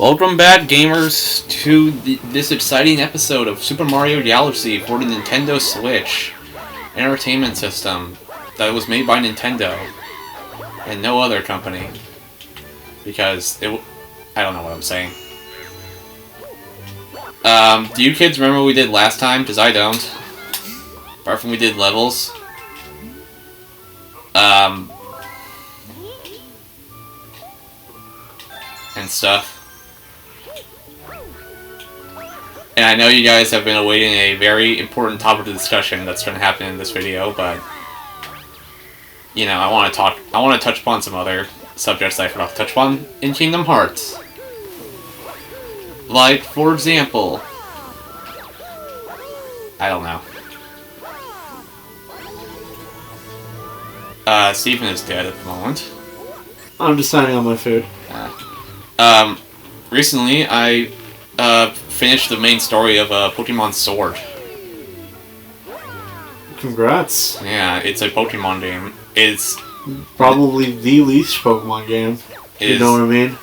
Welcome back, gamers, to this exciting episode of Super Mario Galaxy for the Nintendo Switch entertainment system that was made by Nintendo and no other company. Because I don't know what I'm saying. Do you kids remember what we did last time? Because I don't. Apart from we did levels. And stuff. And I know you guys have been awaiting a very important topic of discussion that's going to happen in this video, but you know, I want to touch upon some other subjects I forgot to touch upon in Kingdom Hearts. Like, for example, I don't know. Stephen is dead at the moment. I'm deciding on my food. Recently I finished the main story of Pokemon Sword. Congrats. Yeah, it's a Pokemon game. It's probably the least Pokemon game. You know what I mean?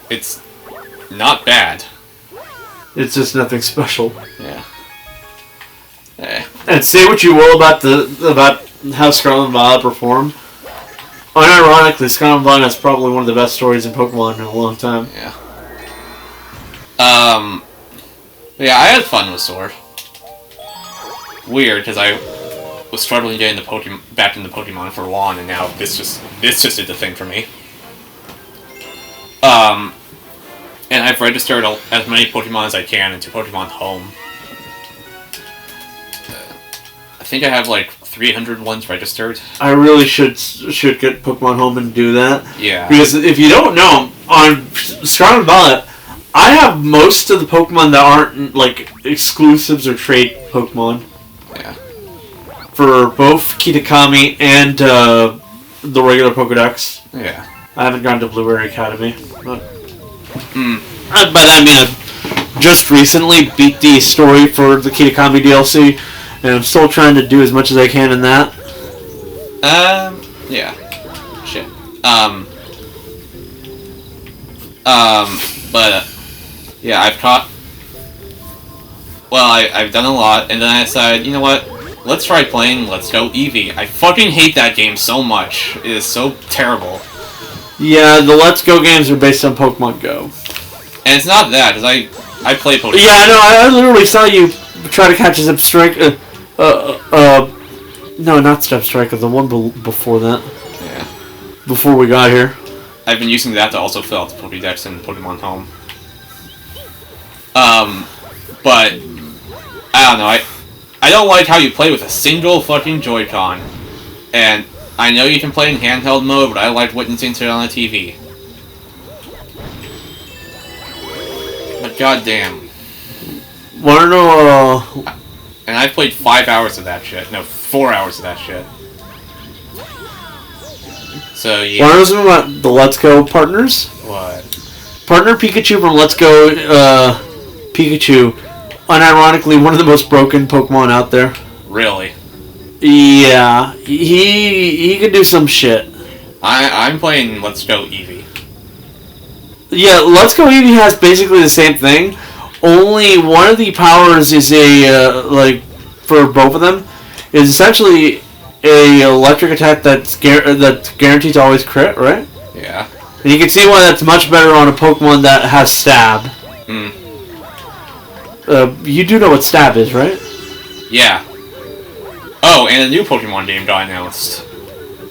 It's not bad. It's just nothing special. Yeah. And say what you will about how Scarlet and Violet performed. Unironically, Scarlet and Violet is probably one of the best stories in Pokemon in a long time. Yeah. Yeah, I had fun with Sword. Weird, because I was struggling getting back into Pokemon for long, and now this just did the thing for me. And I've registered as many Pokemon as I can into Pokemon Home. I think I have like 300 ones registered. I really should get Pokemon Home and do that. Yeah. Because if you don't know, on Scarlet and Violet, I have most of the Pokemon that aren't like exclusives or trade Pokemon. Yeah. For both Kitakami and the regular Pokedex. Yeah. I haven't gone to Blueberry Academy. But by that I mean I just recently beat the story for the Kitakami DLC, and I'm still trying to do as much as I can in that. Yeah. Shit. But yeah, I've done a lot, and then I decided, you know what? Let's try playing Let's Go Eevee. I fucking hate that game so much. It is so terrible. Yeah, the Let's Go games are based on Pokemon Go. And it's not that, because I play Pokemon. Yeah, no, I literally saw you try to catch a Zepstrika. No, not Zepstrika, the one before that. Yeah. Before we got here. I've been using that to also fill out the Pokédex in Pokemon Home. But I don't know, I don't like how you play with a single fucking Joy-Con. And I know you can play in handheld mode, but I like witnessing it on the TV. But goddamn. Wanna know, And I've played 5 hours of that shit. No, 4 hours of that shit. So, yeah. Wanna know something about the Let's Go partners? What? Partner Pikachu from Let's Go, Pikachu, unironically one of the most broken Pokemon out there. Really? Yeah, he can do some shit. I'm playing Let's Go Eevee. Yeah, Let's Go Eevee has basically the same thing. Only one of the powers is like for both of them is essentially a electric attack that's guaranteed to always crit, right? Yeah. And you can see why that's much better on a Pokemon that has Stab. You do know what Stab is, right? Yeah. Oh, and a new Pokemon game got announced.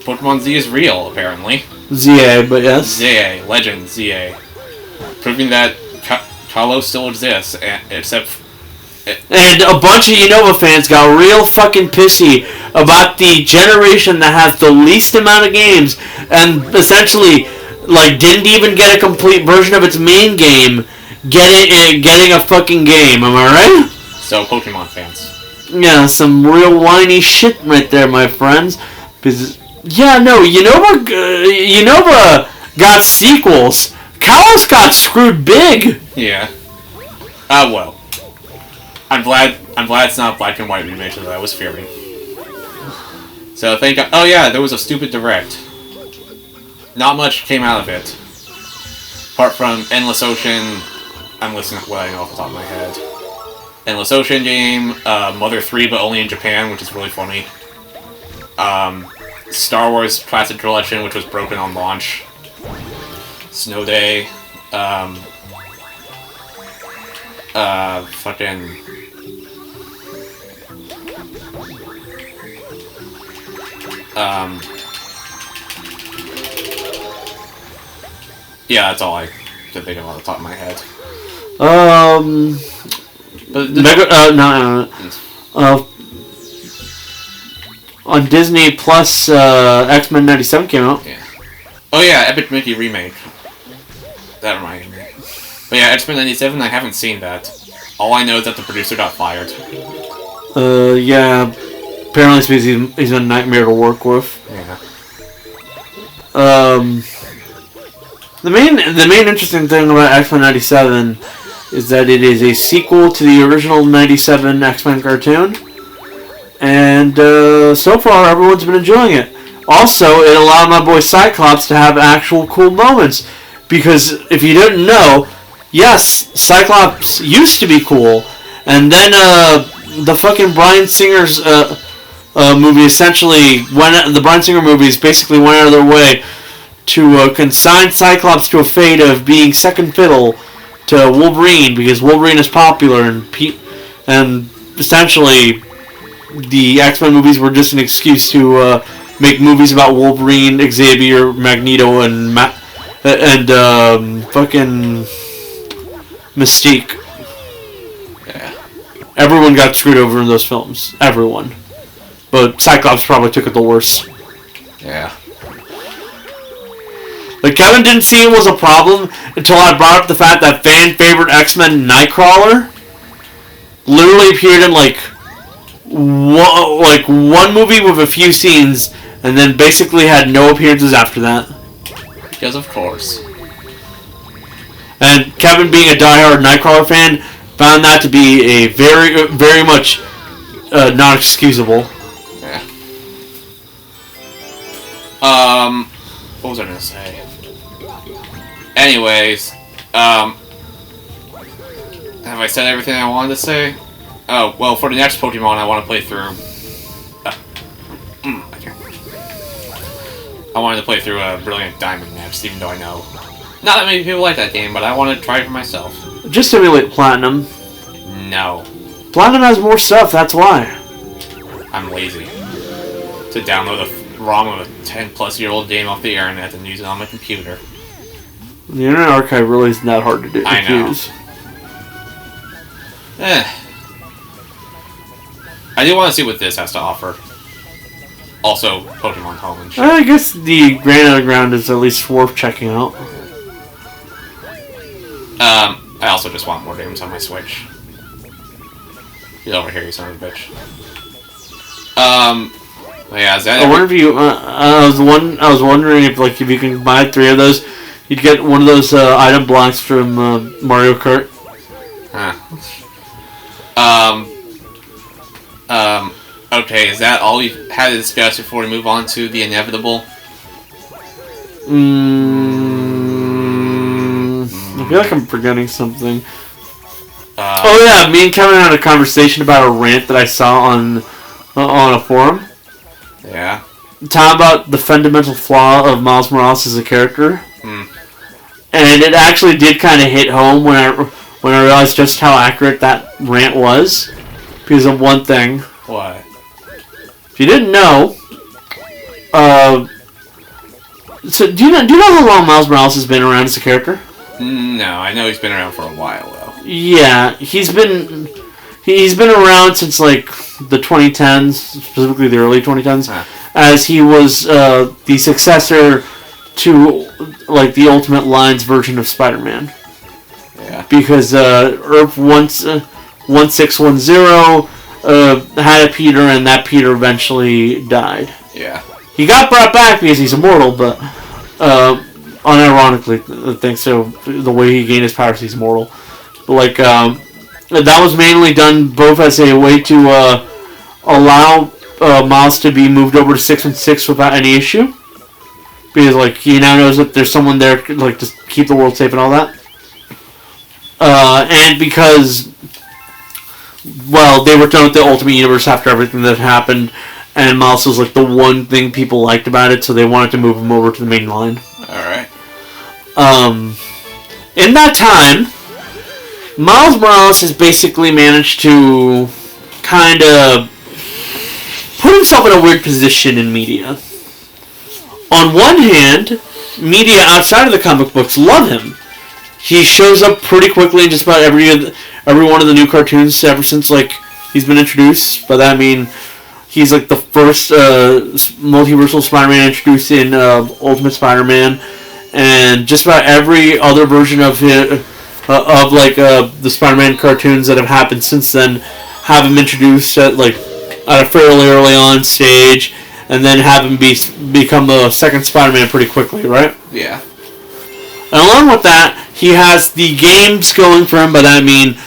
Pokemon Z is real, apparently. ZA, but yes. ZA, Legend ZA. Proving that Kalos still exists, except... And a bunch of Unova fans got real fucking pissy about the generation that has the least amount of games, and essentially, like, didn't even get a complete version of its main game, getting a fucking game, am I right? So, Pokemon fans. Yeah, some real whiny shit right there, my friends. Because, yeah, no, Unova got sequels. Kalos got screwed big. Yeah. Well. I'm glad it's not a black and white remake that I was fearing. So thank God. Oh yeah, there was a stupid direct. Not much came out of it. Apart from Endless Ocean I'm listening to what I know off the top of my head. Endless Ocean game, Mother 3, but only in Japan, which is really funny. Star Wars Classic Collection, which was broken on launch. Snow Day. Fucking... yeah, that's all I can think of on the top of my head. On Disney Plus, X-Men 97 came out. Yeah. Oh yeah, Epic Mickey remake. That reminded me. But yeah, X-Men 97, I haven't seen that. All I know is that the producer got fired. Yeah. Apparently he's a nightmare to work with. Yeah. The main interesting thing about X-Men 97 is that it is a sequel to the original 97 X-Men cartoon. And so far, everyone's been enjoying it. Also, it allowed my boy Cyclops to have actual cool moments. Because if you didn't know, yes, Cyclops used to be cool. And then the fucking Bryan Singer's movie essentially the Bryan Singer movies basically went out of their way to consign Cyclops to a fate of being second fiddle to Wolverine because Wolverine is popular and essentially the X-Men movies were just an excuse to make movies about Wolverine, Xavier, Magneto, and fucking Mystique. Yeah. Everyone got screwed over in those films. Everyone. But Cyclops probably took it the worst. Yeah. Like, Kevin didn't see it was a problem until I brought up the fact that fan favorite X-Men Nightcrawler literally appeared in one movie with a few scenes and then basically had no appearances after that. Because of course. And Kevin, being a diehard Nightcrawler fan, found that to be a very, very much not excusable. Yeah. What was I gonna say? Anyways, have I said everything I wanted to say? Oh, well, for the next Pokemon I want to play through... I wanted to play through a Brilliant Diamond next, even though I know not that many people like that game, but I want to try it for myself. Just simulate Platinum. No. Platinum has more stuff, that's why. I'm lazy. To download a ROM of a 10-plus-year-old game off the internet and use it on my computer. The Internet Archive really isn't that hard to do. I know. Use. I do want to see what this has to offer. Also, Pokemon Home and shit. I guess the Grand Underground is at least worth checking out. I also just want more games on my Switch. Get over here, you son of a bitch. Yeah, is that I wonder if you. I was wondering if you can buy 3 of those, you'd get one of those item blocks from Mario Kart. Huh. Okay, is that all we've had to discuss before we move on to the inevitable? I feel like I'm forgetting something. Oh yeah, me and Kevin had a conversation about a rant that I saw on a forum. Yeah. Talking about the fundamental flaw of Miles Morales as a character. And it actually did kind of hit home when I realized just how accurate that rant was. Because of one thing. What? If you didn't know, so do you know how long Miles Morales has been around as a character? No, I know he's been around for a while though. Yeah, he's been around since the 2010s, specifically the early 2010s, as he was the successor to the Ultimate Lines version of Spider-Man. Yeah. Because Earth 1610 had a Peter, and that Peter eventually died. Yeah. He got brought back because he's immortal, but unironically, thanks to the way he gained his powers, he's immortal. But that was mainly done both as a way to allow Miles to be moved over to 616 without any issue, because he now knows that there's someone there to keep the world safe and all that. and because, well, they were done with the Ultimate Universe after everything that happened, and Miles was like the one thing people liked about it, so they wanted to move him over to the main line. Alright. In that time, Miles Morales has basically managed to kind of put himself in a weird position in media. On one hand, media outside of the comic books love him. He shows up pretty quickly in just about every one of the new cartoons ever since like he's been introduced. By that I mean he's like the first multiversal Spider-Man introduced in Ultimate Spider-Man, and just about every other version of his, the Spider-Man cartoons that have happened since then have him introduced at a fairly early on stage, and then have him become the second Spider-Man pretty quickly, right? Yeah. And along with that, he has the games going for him. By that I mean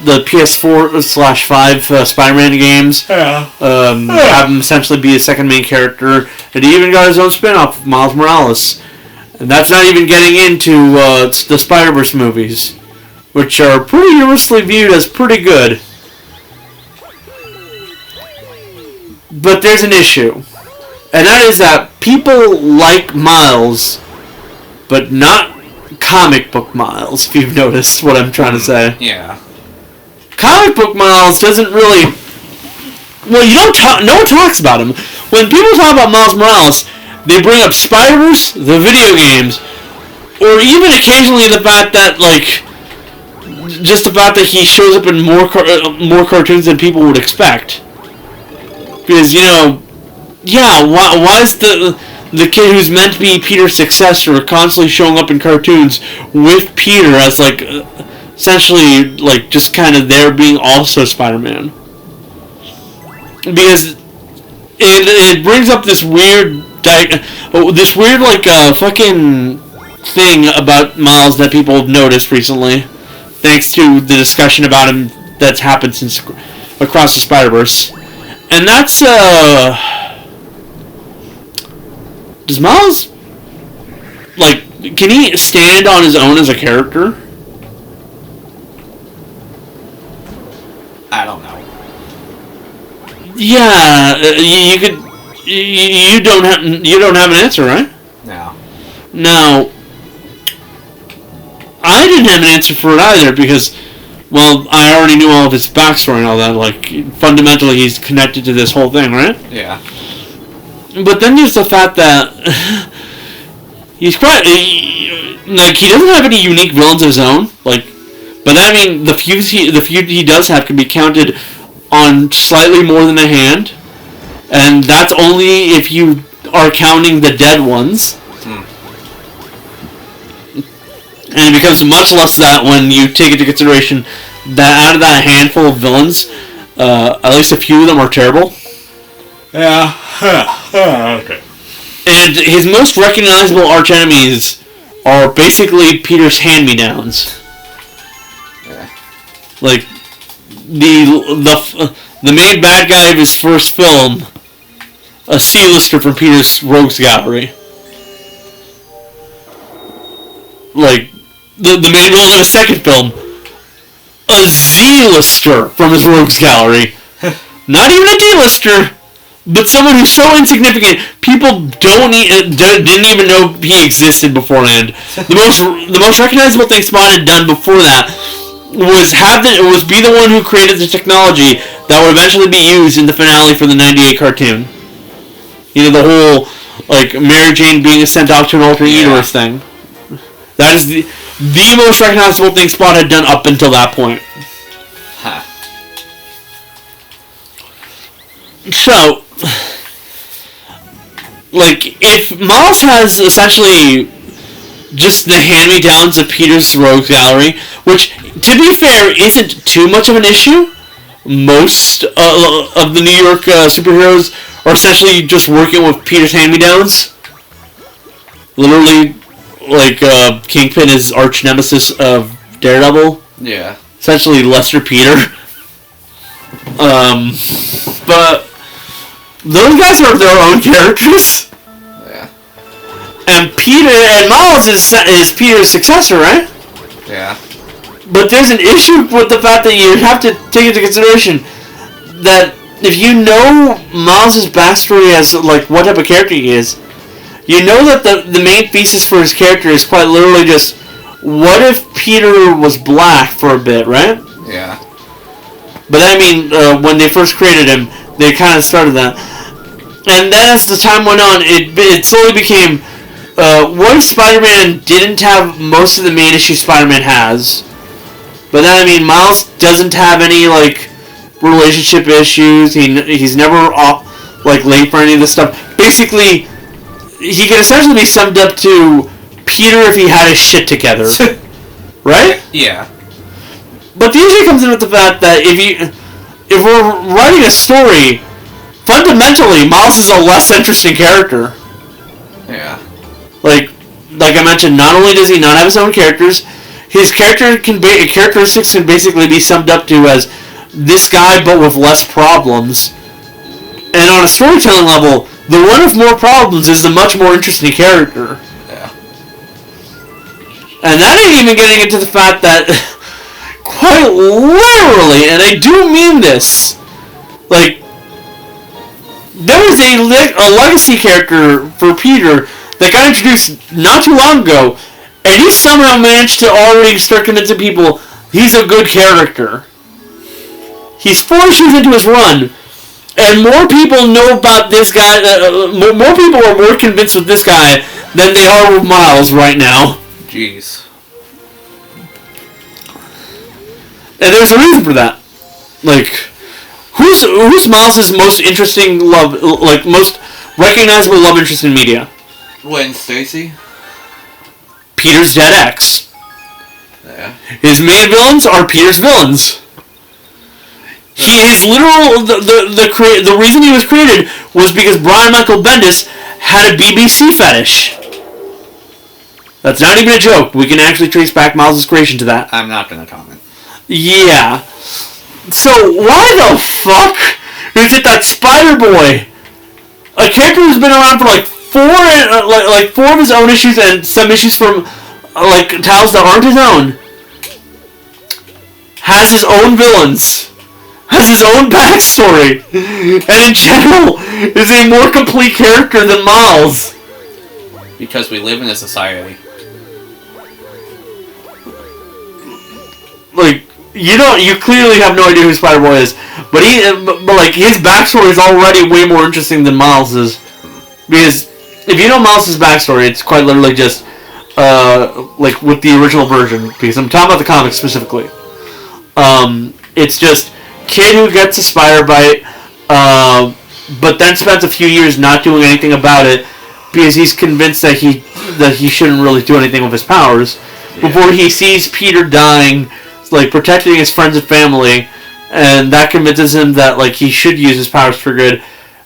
the PS4/5 Spider-Man games. Yeah. Have him essentially be a second main character, and he even got his own spin-off, Miles Morales. And that's not even getting into the Spider-Verse movies, which are pretty universally viewed as pretty good. But there's an issue, and that is that people like Miles, but not comic book Miles, if you've noticed what I'm trying to say. Yeah. Comic book Miles doesn't really... Well, no one talks about him. When people talk about Miles Morales, they bring up Spider-Verse, the video games, or even occasionally the fact that, just the fact that he shows up in more cartoons than people would expect. Because, why is the kid who's meant to be Peter's successor constantly showing up in cartoons with Peter as, essentially, just kind of there being also Spider-Man? Because it brings up this weird, fucking thing about Miles that people have noticed recently, thanks to the discussion about him that's happened since Across the Spider-Verse. And that's, does Miles, can he stand on his own as a character? I don't know. Yeah, you could. You don't have an answer, right? No. Now, I didn't have an answer for it either because, well, I already knew all of his backstory and all that. Fundamentally, he's connected to this whole thing, right? Yeah. But then there's the fact that he's probably he doesn't have any unique villains of his own. But I mean, the feud he does have can be counted on slightly more than a hand, and that's only if you are counting the dead ones. And it becomes much less that when you take into consideration that out of that handful of villains, at least a few of them are terrible. Yeah. Okay. And his most recognizable archenemies are basically Peter's hand-me-downs. Yeah. The main bad guy of his first film, a C-lister from Peter's Rogues Gallery. The main villain of his second film, a Z-lister from his Rogues Gallery. Not even a D-lister, but someone who's so insignificant, people didn't even know he existed beforehand. The most recognizable thing Spawn had done before that was be the one who created the technology that would eventually be used in the finale for the '98 cartoon. The whole Mary Jane being sent off to an alternate universe thing. That is the most recognizable thing Spawn had done up until that point. Huh. So, if Miles has essentially just the hand-me-downs of Peter's Rogues Gallery, which, to be fair, isn't too much of an issue. Most of the New York superheroes are essentially just working with Peter's hand-me-downs. Literally, Kingpin is arch nemesis of Daredevil. Yeah. Essentially Lester Peter. But those guys are their own characters. Yeah. And Miles is Peter's successor, right? Yeah. But there's an issue with the fact that you have to take into consideration that if you know Miles' backstory as like what type of character he is, you know that the main thesis for his character is quite literally just, what if Peter was black for a bit, right? Yeah. But I mean, when they first created him, they kind of started that. And then as the time went on, it slowly became, what if Spider-Man didn't have most of the main issues Spider-Man has? But then, I mean, Miles doesn't have any, like, relationship issues. He's never, like, late for any of this stuff. Basically, he can essentially be summed up to Peter if he had his shit together. Right? Yeah. But the issue comes in with the fact that if we're writing a story, fundamentally, Miles is a less interesting character. Yeah. Like I mentioned, not only does he not have his own characters, his characteristics can basically be summed up to as this guy, but with less problems. And on a storytelling level, the one with more problems is the much more interesting character. Yeah. And that ain't even getting into the fact that, quite literally, and I do mean this, like, there was a legacy character for Peter that got introduced not too long ago, and he somehow managed to already start convincing people he's a good character. He's 4 issues into his run, and more people know about this guy, more people are more convinced with this guy than they are with Miles right now. Jeez. And there's a reason for that. Like, who's Miles' most interesting most recognizable love interest in media? Gwen Stacy? Peter's dead ex. Yeah. His main villains are Peter's villains. His literal the reason he was created was because Brian Michael Bendis had a BBC fetish. That's not even a joke. We can actually trace back Miles' creation to that. I'm not gonna comment. Yeah. So why the fuck is it that Spider-Boy, a character who's been around for like four of his own issues and some issues from like titles that aren't his own, has his own villains, has his own backstory, and in general is a more complete character than Miles? Because we live in a society. Like, you clearly have no idea who Spider-Boy is, but like his backstory is already way more interesting than Miles's, because if you know Miles's backstory, it's quite literally just like with the original version, because I'm talking about the comics specifically. It's just kid who gets a spider bite, but then spends a few years not doing anything about it because he's convinced that he shouldn't really do anything with his powers before he sees Peter dying, like protecting his friends and family, and that convinces him that like he should use his powers for good,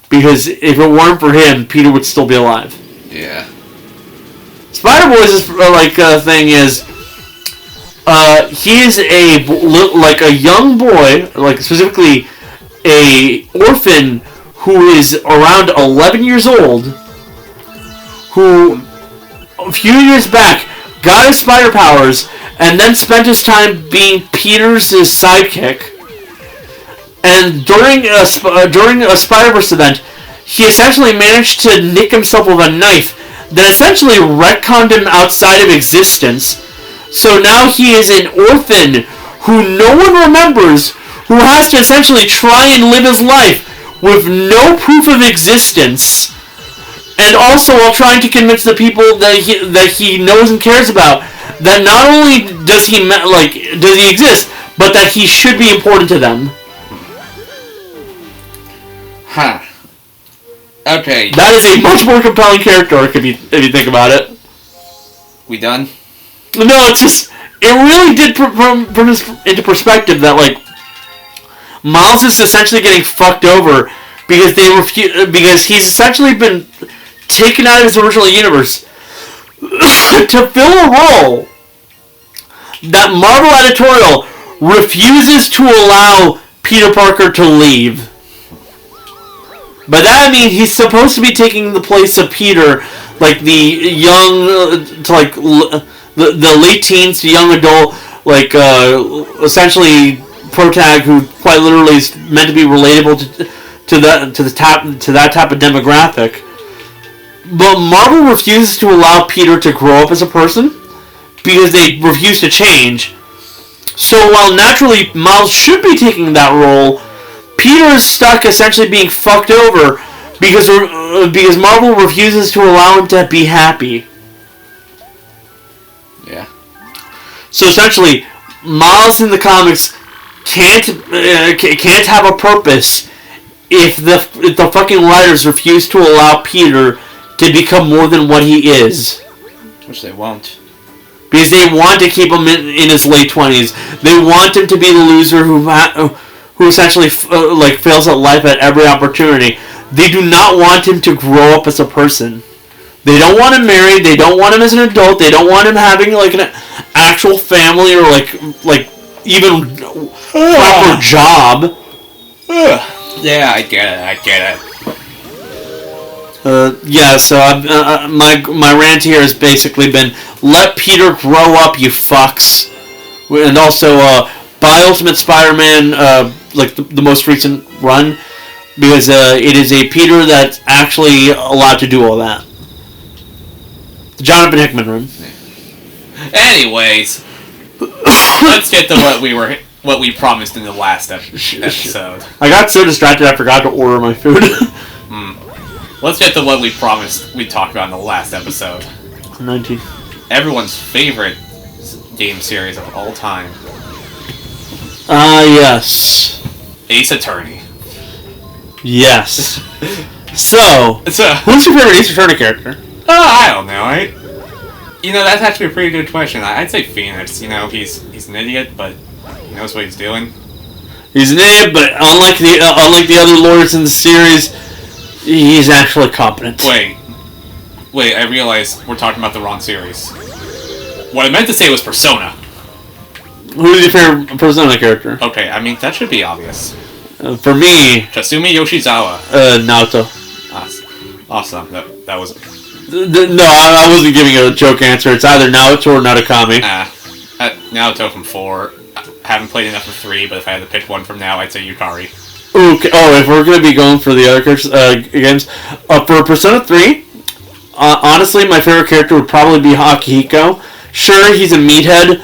because if it weren't for him, Peter would still be alive. Yeah. Spider-Boy's thing is, he is a young boy, like specifically a orphan who is around 11 years old, who a few years back got his spider powers and then spent his time being Peter's sidekick. And during a Spider-Verse event, he essentially managed to nick himself with a knife that essentially retconned him outside of existence. So now he is an orphan who no one remembers, who has to essentially try and live his life with no proof of existence, and also while trying to convince the people that he knows and cares about that not only does he exist, but that he should be important to them. Huh. Okay. That is a much more compelling character arc if you think about it. We done? No, it's just, it really did put into perspective that like Miles is essentially getting fucked over because because he's essentially been taken out of his original universe to fill a role that Marvel editorial refuses to allow Peter Parker to leave. By that I mean he's supposed to be taking the place of Peter, like the young to like the late teens to young adult essentially protag who quite literally is meant to be relatable to that type of demographic. But Marvel refuses to allow Peter to grow up as a person because they refuse to change. So while naturally Miles should be taking that role, Peter is stuck essentially being fucked over because Marvel refuses to allow him to be happy. Yeah. So essentially, Miles in the comics can't have a purpose if the fucking writers refuse to allow Peter to become more than what he is. Which they won't. Because they want to keep him in his late 20s. They want him to be the loser who essentially fails at life at every opportunity. They do not want him to grow up as a person. They don't want him married. They don't want him as an adult. They don't want him having an actual family or even proper job. Yeah, I get it. So my rant here has basically been, let Peter grow up, you fucks. And also, buy Ultimate Spider-Man, the most recent run, because it is a Peter that's actually allowed to do all that. The Jonathan Hickman run. Anyways, let's get to what we promised in the last episode. I got so distracted I forgot to order my food. Let's get to what we promised we talked about in the last episode. 19. Everyone's favorite game series of all time. Yes. Ace Attorney. Yes. So, who's your favorite Ace Attorney character? I don't know. That's actually a pretty good question. I'd say Phoenix. He's an idiot, but he knows what he's doing. He's an idiot, but unlike the other lawyers in the series, he's actually competent. Wait, I realized we're talking about the wrong series. What I meant to say was Persona. Who's your favorite Persona character? Okay, that should be obvious. For me... Kasumi Yoshizawa. Naoto. Awesome. That was... No, I wasn't giving a joke answer. It's either Naoto or Natakami. Naoto from 4. I haven't played enough of 3, but if I had to pick one from now, I'd say Yukari. Okay. Oh, if we're going to be going for the other games... for Persona 3, honestly, my favorite character would probably be Akihiko. Sure, he's a meathead,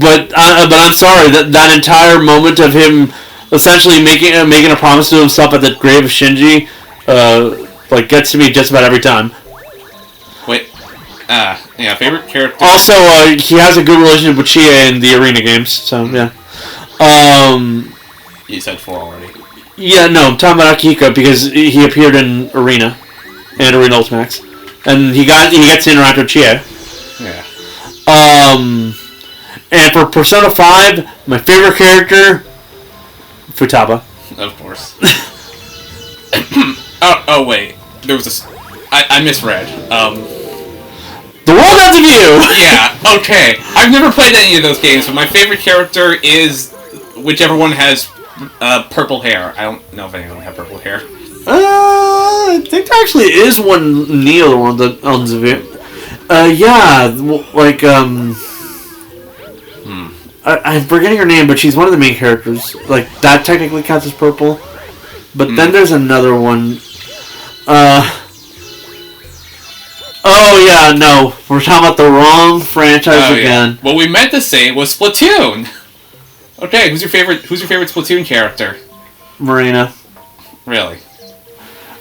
but I'm sorry, that entire moment of him essentially making a promise to himself at the grave of Shinji, gets to me just about every time. Wait, favorite character. Also, he has a good relationship with Chie in the arena games, so yeah. You said 4 already. Yeah, no, I'm talking about Akihiko because he appeared in Arena and Arena Ultimax, and he gets to interact with Chie. Yeah. And for Persona 5, my favorite character, Futaba. Of course. oh wait, there was I misread. The World Ends with You! Yeah, okay. I've never played any of those games, but my favorite character is whichever one has purple hair. I don't know if anyone have purple hair. I think there actually is one Neo on the view. I'm forgetting her name, but she's one of the main characters. That technically counts as purple. But then there's another one. Oh yeah, no. We're talking about the wrong franchise again. Yeah. What we meant to say was Splatoon! Okay, who's your favorite Splatoon character? Marina. Really?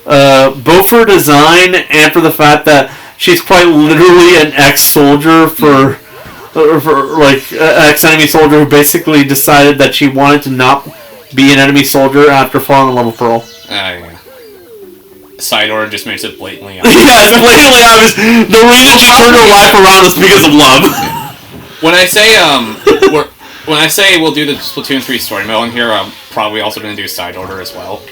Both for design and for the fact that she's quite literally an ex-soldier for ex-enemy soldier who basically decided that she wanted to not be an enemy soldier after falling in love with Pearl. Yeah. Side order just makes it blatantly obvious. Yeah, it's blatantly obvious. The reason she turned her life around is because of love. When I say we'll do the Splatoon 3 story mode in here, I'm probably also going to do side order as well.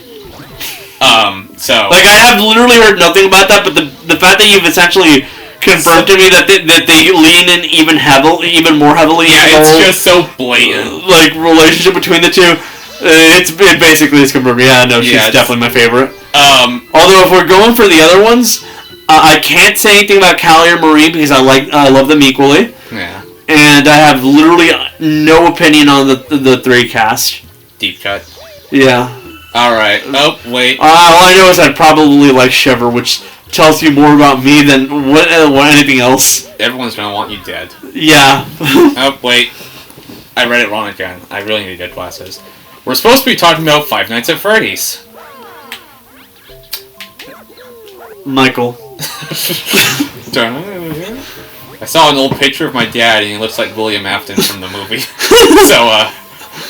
I have literally heard nothing about that, but the fact that you've essentially confirmed to me that they lean in even more heavily. Yeah, it's just so blatant. Relationship between the two. It basically is confirmed. Yeah, no, she's definitely my favorite. Although if we're going for the other ones, I can't say anything about Callie or Marie because I love them equally. Yeah. and I have literally no opinion on the 3 cast. Deep cut. Yeah. Alright. Oh, wait. All I know is I'd probably like Shiver, which tells you more about me than what anything else. Everyone's gonna want you dead. Yeah. Oh, wait. I read it wrong again. I really need good glasses. We're supposed to be talking about Five Nights at Freddy's. Michael. I saw an old picture of my dad, and he looks like William Afton from the movie. So,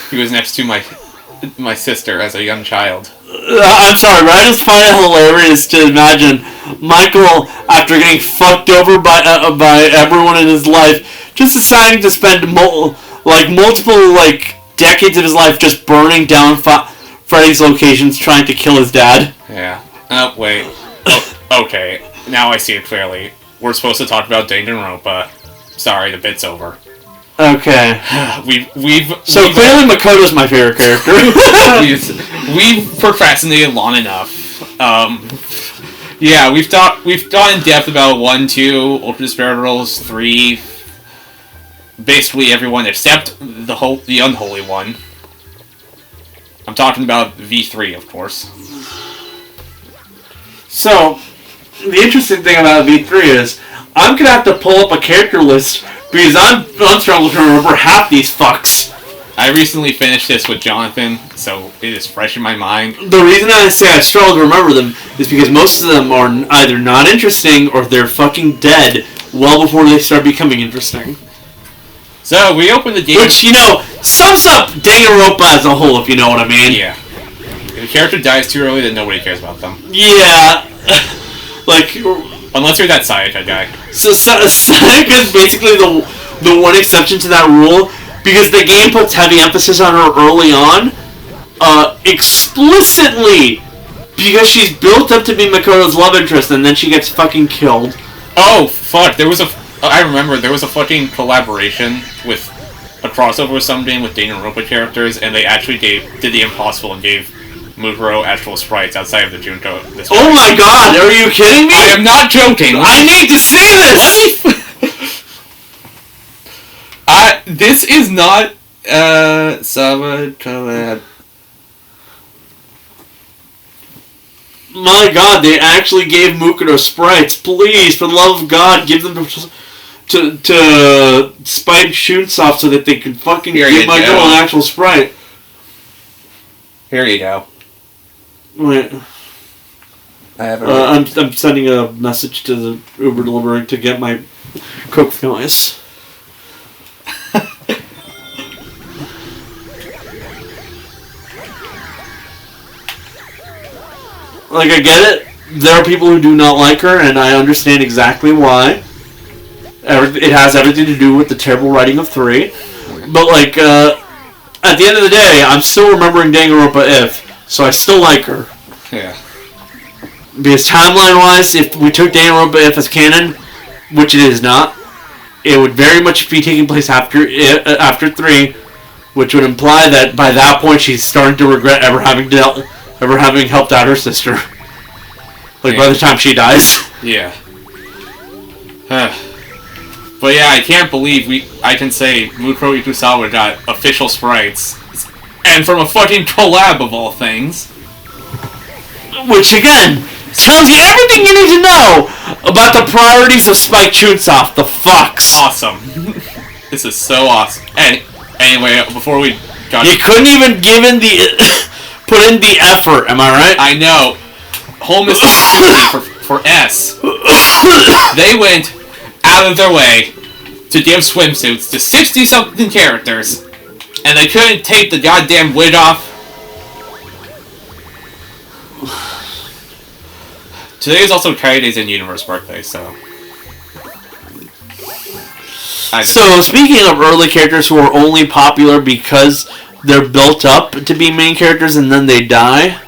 he was next to my sister as a young child. I'm sorry, but I just find it hilarious to imagine Michael, after getting fucked over by everyone in his life, just deciding to spend multiple decades of his life just burning down Freddy's locations, trying to kill his dad. Yeah. Oh, wait. Oh, okay. Now I see it clearly. We're supposed to talk about Danganronpa. Sorry, the bit's over. Okay. We've clearly Makoto's my favorite character. we've procrastinated long enough. Yeah, we've gone in depth about 1, 2, Ultra Despair Girls, 3, basically everyone except the unholy one. I'm talking about V3, of course. So, the interesting thing about V3 is, I'm gonna have to pull up a character list because I'm struggling to remember half these fucks. I recently finished this with Jonathan, so it is fresh in my mind. The reason I say I struggle to remember them is because most of them are either not interesting or they're fucking dead well before they start becoming interesting. So, we opened the game... Which, sums up Danganronpa as a whole, if you know what I mean. Yeah. If a character dies too early, then nobody cares about them. Yeah. Unless you're that Sayaka guy. So Sayaka is basically the one exception to that rule, because the game puts heavy emphasis on her early on, explicitly, because she's built up to be Makoto's love interest, and then she gets fucking killed. Oh, fuck, I remember, there was a fucking collaboration with a crossover with something with Danganronpa characters, and they actually did the impossible and gave Mukuro actual sprites outside of the Junko. Oh my god, are you kidding me? I am not joking. I need to see this! This is not, Saba collab. My god, they actually gave Mukuro sprites. Please, for the love of God, give them to Spike Shunsoft so that they can fucking give my girl an actual sprite. Here you go. Wait. I have I'm sending a message to the Uber delivery to get my Coke noise. I get it. There are people who do not like her, and I understand exactly why. It has everything to do with the terrible writing of 3. But, at the end of the day, I'm still remembering Danganronpa If, so I still like her. Yeah. Because timeline-wise, if we took Danganronpa If as canon, which it is not, it would very much be taking place after 3, which would imply that by that point she's starting to regret ever having helped out her sister. By the time she dies. Yeah. But yeah, I can't believe I can say Mukuro Ikusawa got official sprites. And from a fucking collab of all things. Which again, tells you everything you need to know about the priorities of Spike Chunsoft, the fucks. Awesome. This is so awesome. Anyway, before we got... You couldn't even put in the effort, am I right? I know. Whole for S. They went out of their way to give swimsuits to 60-something characters, and they couldn't take the goddamn wig off. Today is also Kaide's in-universe birthday, so... So, speaking of early characters who are only popular because they're built up to be main characters and then they die...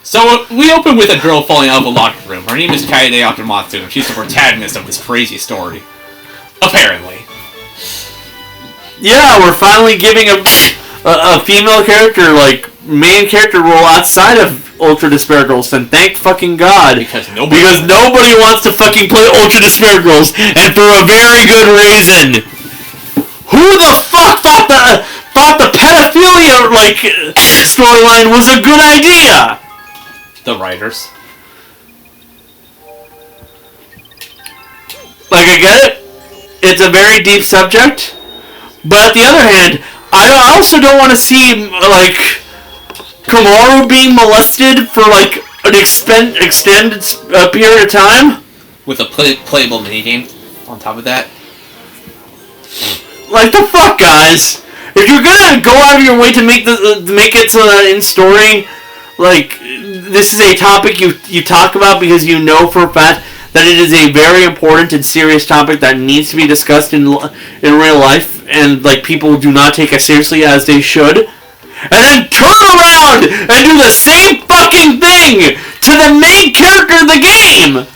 So, we open with a girl falling out of a locker room. Her name is Kaede Akamatsu, and she's the protagonist of this crazy story. Apparently. Yeah, we're finally giving a female character, main character role outside of Ultra Despair Girls, and thank fucking God. Because nobody wants to fucking play Ultra Despair Girls, and for a very good reason. Who the fuck thought the pedophilia storyline was a good idea? The writers. Like, I get it. It's a very deep subject. But on the other hand, I also don't want to see, Kamaru being molested for, an extended period of time. With a playable minigame on top of that. Like, the fuck, guys? If you're gonna go out of your way to make it so that in story, this is a topic you talk about because you know for a fact that it is a very important and serious topic that needs to be discussed in real life, and people do not take as seriously as they should, and then turn around and do the same fucking thing to the main character of the game,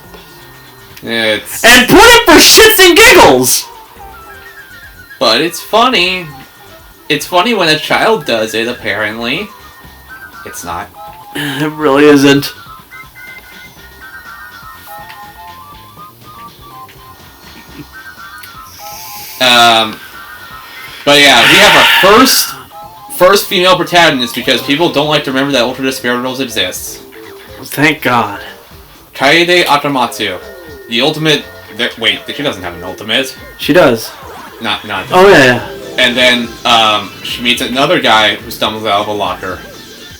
and put it for shits and giggles. But it's funny. It's funny when a child does it. Apparently, it's not. It really isn't. But yeah, we have our first female protagonist because people don't like to remember that Ultra Desperados exists. Thank God. Kaede Atamatsu, the ultimate. Wait, she doesn't have an ultimate. She does. Not. Oh yeah. And then she meets another guy who stumbles out of a locker,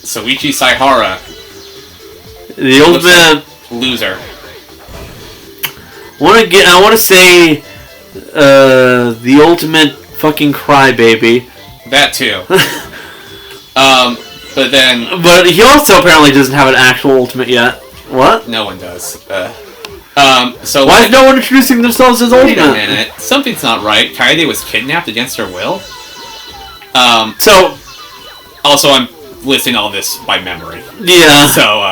Soichi Saihara. The ultimate loser. I want to say the ultimate fucking crybaby. That too. But he also apparently doesn't have an actual ultimate yet. What? No one does. So why is no one introducing themselves as ultimate? Wait a minute. Something's not right. Kaede was kidnapped against her will. Also, I'm listing all this by memory. Yeah. So,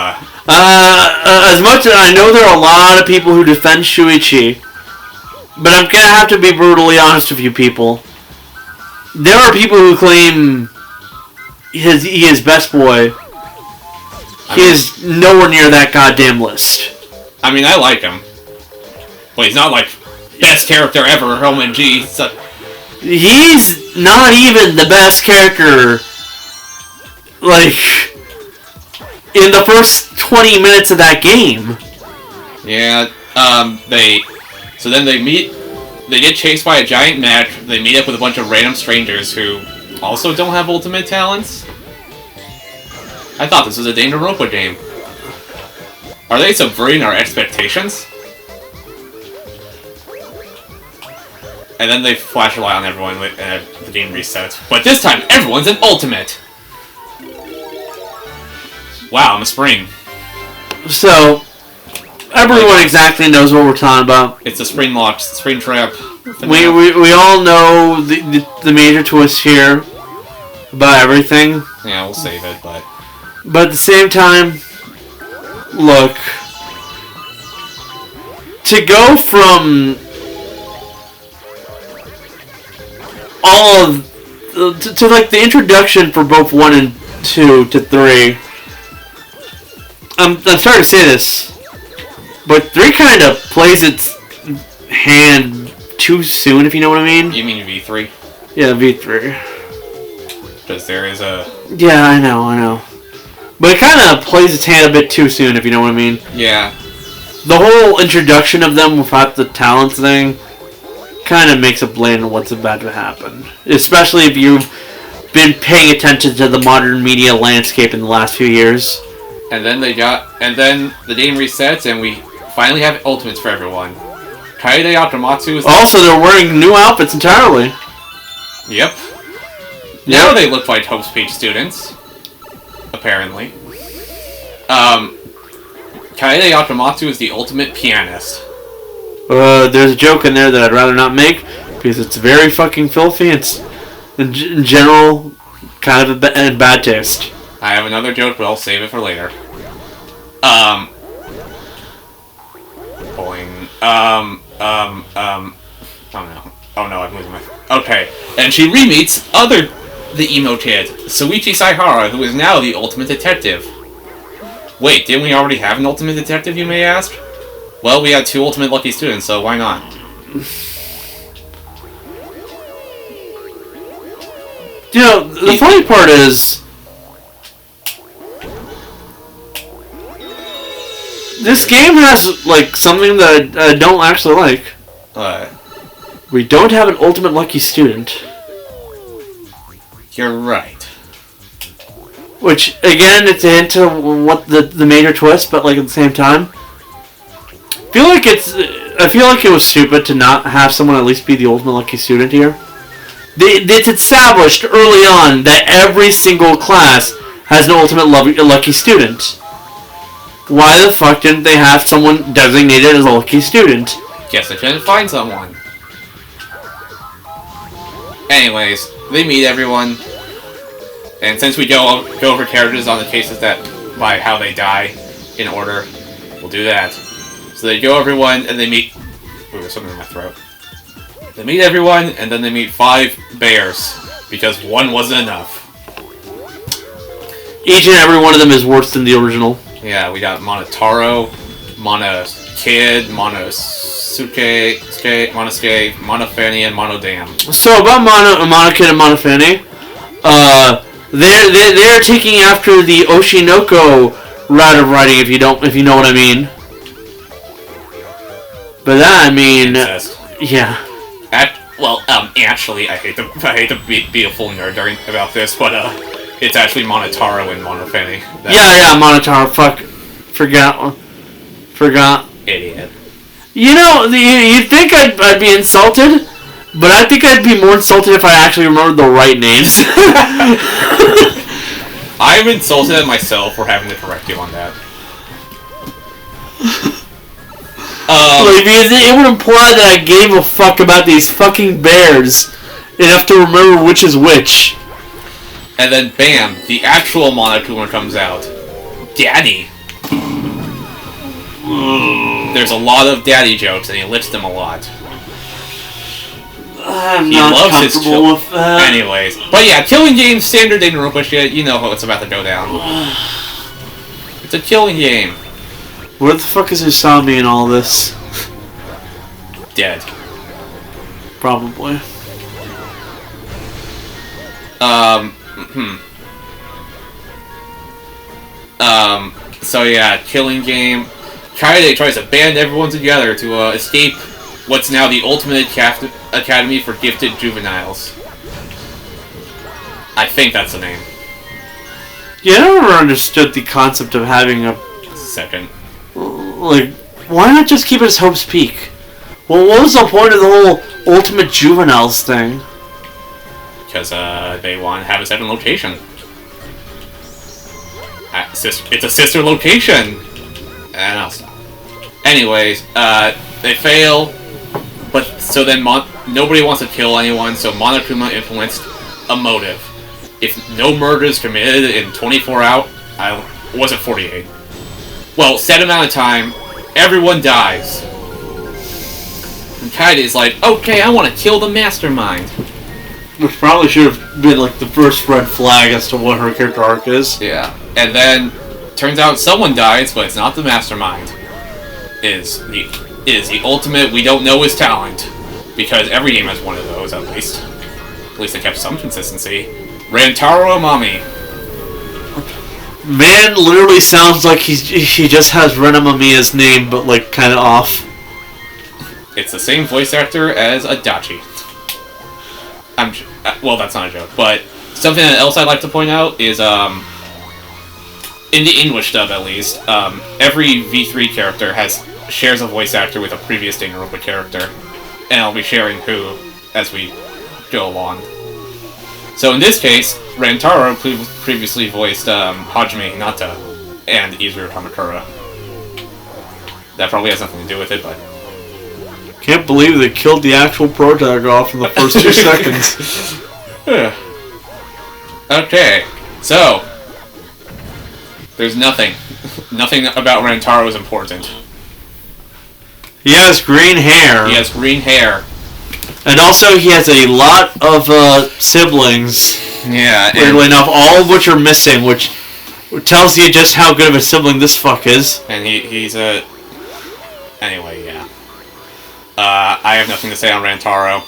as much as I know there are a lot of people who defend Shuichi, but I'm gonna have to be brutally honest with you people. There are people who claim he is best boy. He is nowhere near that goddamn list. I mean, I like him. But he's not best character ever, OMG. He's not even the best character. In the first 20 minutes of that game. Yeah, So then they meet. They get chased by a giant mech. They meet up with a bunch of random strangers who also don't have ultimate talents. I thought this was a Danganronpa game. Are they subverting our expectations? And then they flash a light on everyone and the game resets. But this time, everyone's an ultimate! Wow, I'm a spring. So, everyone exactly knows what we're talking about. It's a spring lock, spring trap. We all know the major twist here about everything. Yeah, we'll save it, but at the same time, look, to go from all of to the introduction for both 1 and 2 to 3. I'm sorry to say this, but 3 kind of plays its hand too soon, if you know what I mean. You mean V3? Yeah, V3. Because there is a... Yeah, I know. But it kind of plays its hand a bit too soon, if you know what I mean. Yeah. The whole introduction of them without the talents thing kind of makes it blatant what's about to happen. Especially if you've been paying attention to the modern media landscape in the last few years. And then the game resets, and we finally have ultimates for everyone. Kaede Atamatsu is... Also, they're wearing new outfits entirely. Yep. Now they look like Hope's Peach students. Apparently. Kaede Atamatsu is the ultimate pianist. There's a joke in there that I'd rather not make, because it's very fucking filthy. It's, in general, kind of in bad taste. I have another joke, but I'll save it for later. Oh no, I'm losing my... Okay. And she re-meets the emo kid, Soichi Saihara, who is now the ultimate detective. Wait, didn't we already have an ultimate detective, you may ask? Well, we had 2 ultimate lucky students, so why not? You know, the funny part is, this game has, like, something that I don't actually like. What? We don't have an ultimate lucky student. You're right. Which, again, it's a hint to what the major twist, but, like, at the same time, I feel like it was stupid to not have someone at least be the ultimate lucky student here. It's established early on that every single class has an ultimate lucky student. Why the fuck didn't they have someone designated as a lucky student? Guess I couldn't find someone. Anyways, they meet everyone, and since we go over characters on the cases that by how they die in order, we'll do that. So they go everyone, and they meet. Ooh, there's something in my throat. They meet everyone, and then they meet 5 bears because one wasn't enough. Each and every one of them is worse than the original. Yeah, we got Monotaro, Monokid, Monosuke, Monosuke, Monofani, and Monodam. So about Monokid and Monofani, they're taking after the Oshinoko route of writing. If you know what I mean. But that, I mean, Incest. Yeah. Actually, I hate to be a full nerd about this, but it's actually Monotaro and Monofani. Yeah, Monotaro. Fuck, forgot. Idiot. You know, you'd think I'd be insulted, but I think I'd be more insulted if I actually remembered the right names. I'm insulted at myself for having to correct you on that. Because it would imply that I gave a fuck about these fucking bears enough to remember which is which. And then, bam, the actual Monokuma comes out. Daddy. There's a lot of daddy jokes, and he licks them a lot. I'm he not loves comfortable with that. Anyways. But yeah, killing game, standard Danganronpa shit, you know how it's about to go down. It's a killing game. Where the fuck is Usami in all this? Dead. Probably. So yeah, killing game. Kaede tries to band everyone together to escape what's now the ultimate academy for gifted juveniles. I think that's the name. Yeah, I never understood the concept of having a... Second. Like, why not just keep it as Hope's Peak? Well, what was the point of the whole ultimate juveniles thing? Because they want to have a second location. It's a sister location! And I'll stop. Anyways, they fail, but so then nobody wants to kill anyone, so Monokuma implements a motive. If no murder is committed in 24 hours, was it 48? Well, set amount of time, everyone dies. And Kaede is like, okay, I want to kill the mastermind. Which probably should have been like the first red flag as to what her character arc is. Yeah, and then turns out someone dies, but it's not the mastermind. Is the ultimate we don't know his talent, because every game has one of those at least. At least they kept some consistency. Rantaro Amami. Man literally sounds like he just has Renamamiya's name, but like kind of off. It's the same voice actor as Adachi. Well, that's not a joke, but something else I'd like to point out is in the English dub at least, every V3 character shares a voice actor with a previous Danganronpa character, and I'll be sharing who as we go along. So in this case, Rantaro previously voiced Hajime Hinata and Izuru Hamakura. That probably has nothing to do with it, but... Can't believe they killed the actual protagonist off in the first 2 seconds. Okay, so... There's nothing. Nothing about Rantaro is important. He has green hair. He has green hair. And also he has a lot of siblings. Yeah. Weirdly enough, all of which are missing, which tells you just how good of a sibling this fuck is. And he's a... Anyway, yeah. I have nothing to say on Rantaro.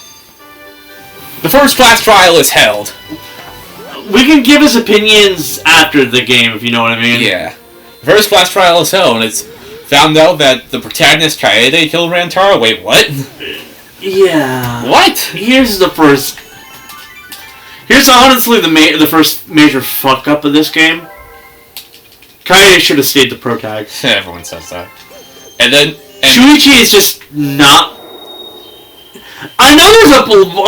The first class trial is held. we can give his opinions after the game, if you know what I mean. Yeah. First flash trial is hell, and it's found out that the protagonist Kaede killed Rantaro. Wait, what? Yeah. What? Here's honestly the first major fuck up of this game. Kaede should have stayed the protag. Everyone says that. And then... Shuichi is just not... I know there's a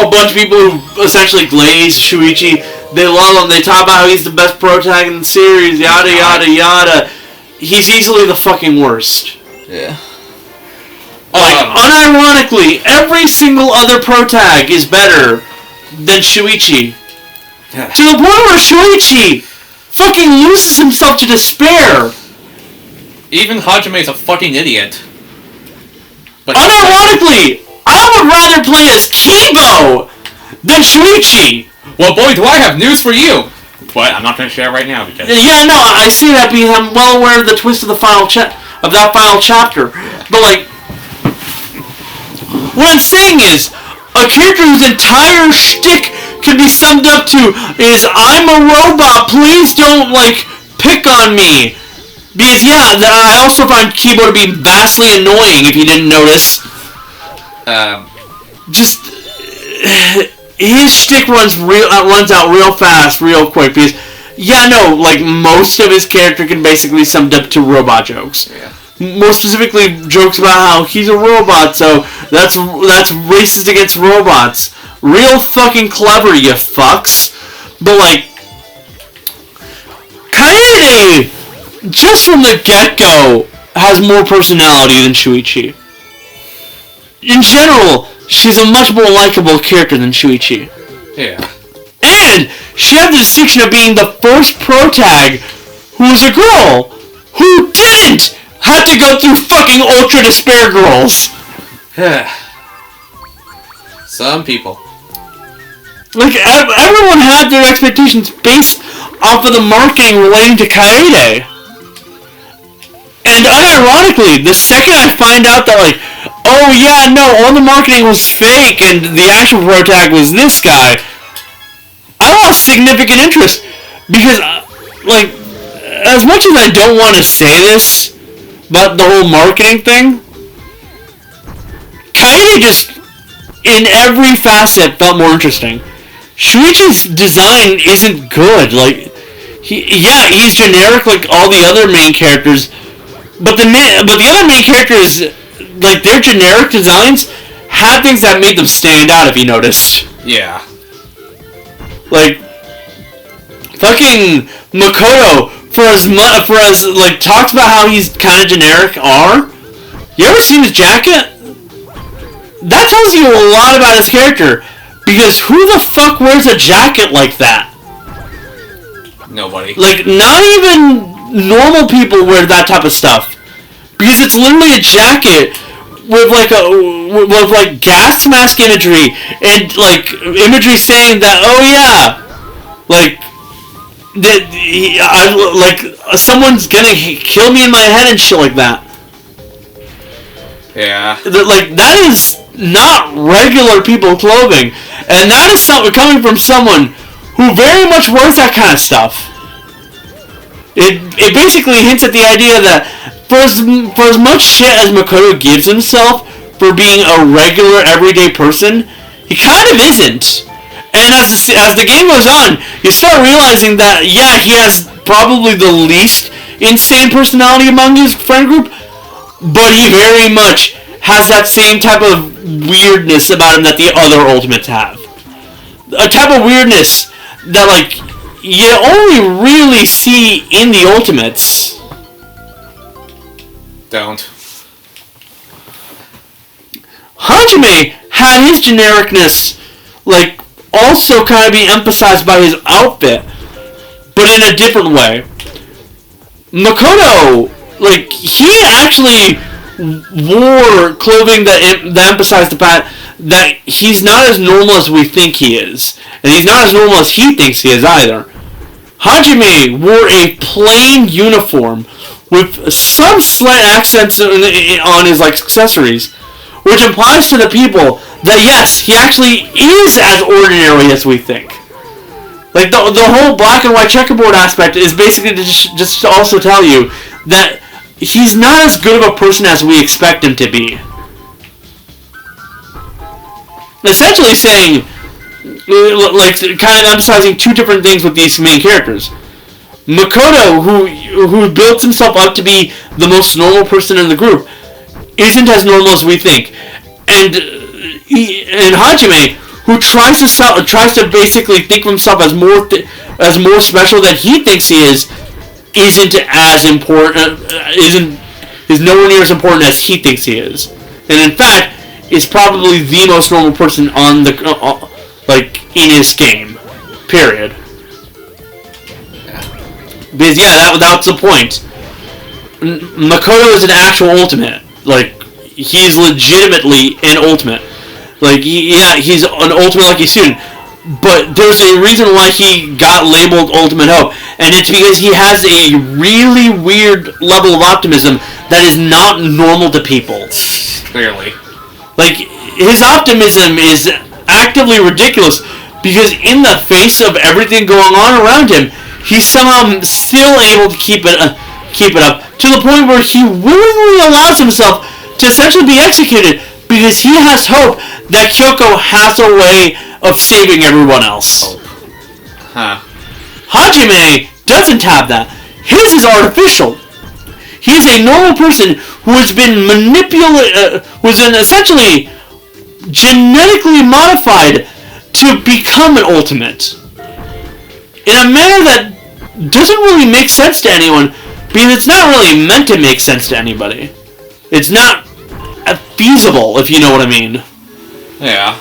bunch of people who essentially glaze Shuichi. They love him. They talk about how he's the best protag in the series, yada, yada, yada. He's easily the fucking worst. Yeah. Unironically, every single other protag is better than Shuichi. Yeah. To the point where Shuichi fucking loses himself to despair. Even Hajime's a fucking idiot. But Unironically, I would rather play as Kibo than Shuichi. Well, boy, do I have news for you. But I'm not going to share it right now because... Yeah, no, I see that because I'm well aware of the twist of the final that final chapter. But like, what I'm saying is, a character whose entire shtick can be summed up to is I'm a robot. Please don't like pick on me. Because yeah, I also find Kibo to be vastly annoying. If you didn't notice, just his shtick runs out real fast, real quick. Because yeah, no, like most of his character can basically summed up to robot jokes. Yeah. More specifically, jokes about how he's a robot, so that's racist against robots. Real fucking clever, you fucks. But like, Kaede, just from the get-go, has more personality than Shuichi. In general, she's a much more likable character than Shuichi. Yeah. And she had the distinction of being the first protag who was a girl who didn't have to go through fucking Ultra Despair Girls. Some people. Like, everyone had their expectations based off of the marketing relating to Kaede. And unironically, the second I find out that, like, oh yeah, no, all the marketing was fake and the actual protag was this guy, I lost significant interest. Because, like, as much as I don't want to say this, but the whole marketing thing, Kaede just, in every facet, felt more interesting. Shuichi's design isn't good. Like, he's generic like all the other main characters, but the other main characters, like their generic designs, had things that made them stand out. If you noticed, yeah, like fucking Makoto. For as like talks about how he's kind of generic. You ever seen his jacket? That tells you a lot about his character. Because who the fuck wears a jacket like that? Nobody. Like not even normal people wear that type of stuff. Because it's literally a jacket with like gas mask imagery and like imagery saying that like. Someone's gonna kill me in my head and shit like that. Yeah. Like, that is not regular people clothing. And that is coming from someone who very much wears that kind of stuff. It basically hints at the idea that for as much shit as Makoto gives himself for being a regular everyday person, he kind of isn't. And as the game goes on, you start realizing that, yeah, he has probably the least insane personality among his friend group, but he very much has that same type of weirdness about him that the other Ultimates have. A type of weirdness that, like, you only really see in the Ultimates. Don't. Hajime had his genericness, like, also kind of be emphasized by his outfit, but in a different way. Makoto, like, he actually wore clothing that emphasized the fact that he's not as normal as we think he is, and he's not as normal as he thinks he is either. Hajime wore a plain uniform with some slight accents on his like accessories, which implies to the people that yes, he actually is as ordinary as we think. Like, the whole black and white checkerboard aspect is basically just to also tell you that he's not as good of a person as we expect him to be. Essentially saying, like, kind of emphasizing two different things with these main characters. Makoto, who builds himself up to be the most normal person in the group, isn't as normal as we think. And Hajime, who tries to basically think of himself as more special than he thinks he isn't as important, is nowhere near as important as he thinks he is, and in fact is probably the most normal person on the in his game. Period. Because that's the point. Makoto is an actual ultimate. Like, he's legitimately an ultimate. Like, he's an ultimate lucky student. But there's a reason why he got labeled Ultimate Hope. And it's because he has a really weird level of optimism that is not normal to people. Clearly. Like, his optimism is actively ridiculous because in the face of everything going on around him, he's somehow still able to keep it up to the point where he willingly allows himself to essentially be executed because he has hope that Kyoko has a way of saving everyone else. Hope. Huh. Hajime doesn't have that. His is artificial. He's a normal person who has been essentially genetically modified to become an ultimate. In a manner that doesn't really make sense to anyone, because it's not really meant to make sense to anybody. It's not feasible, if you know what I mean. Yeah.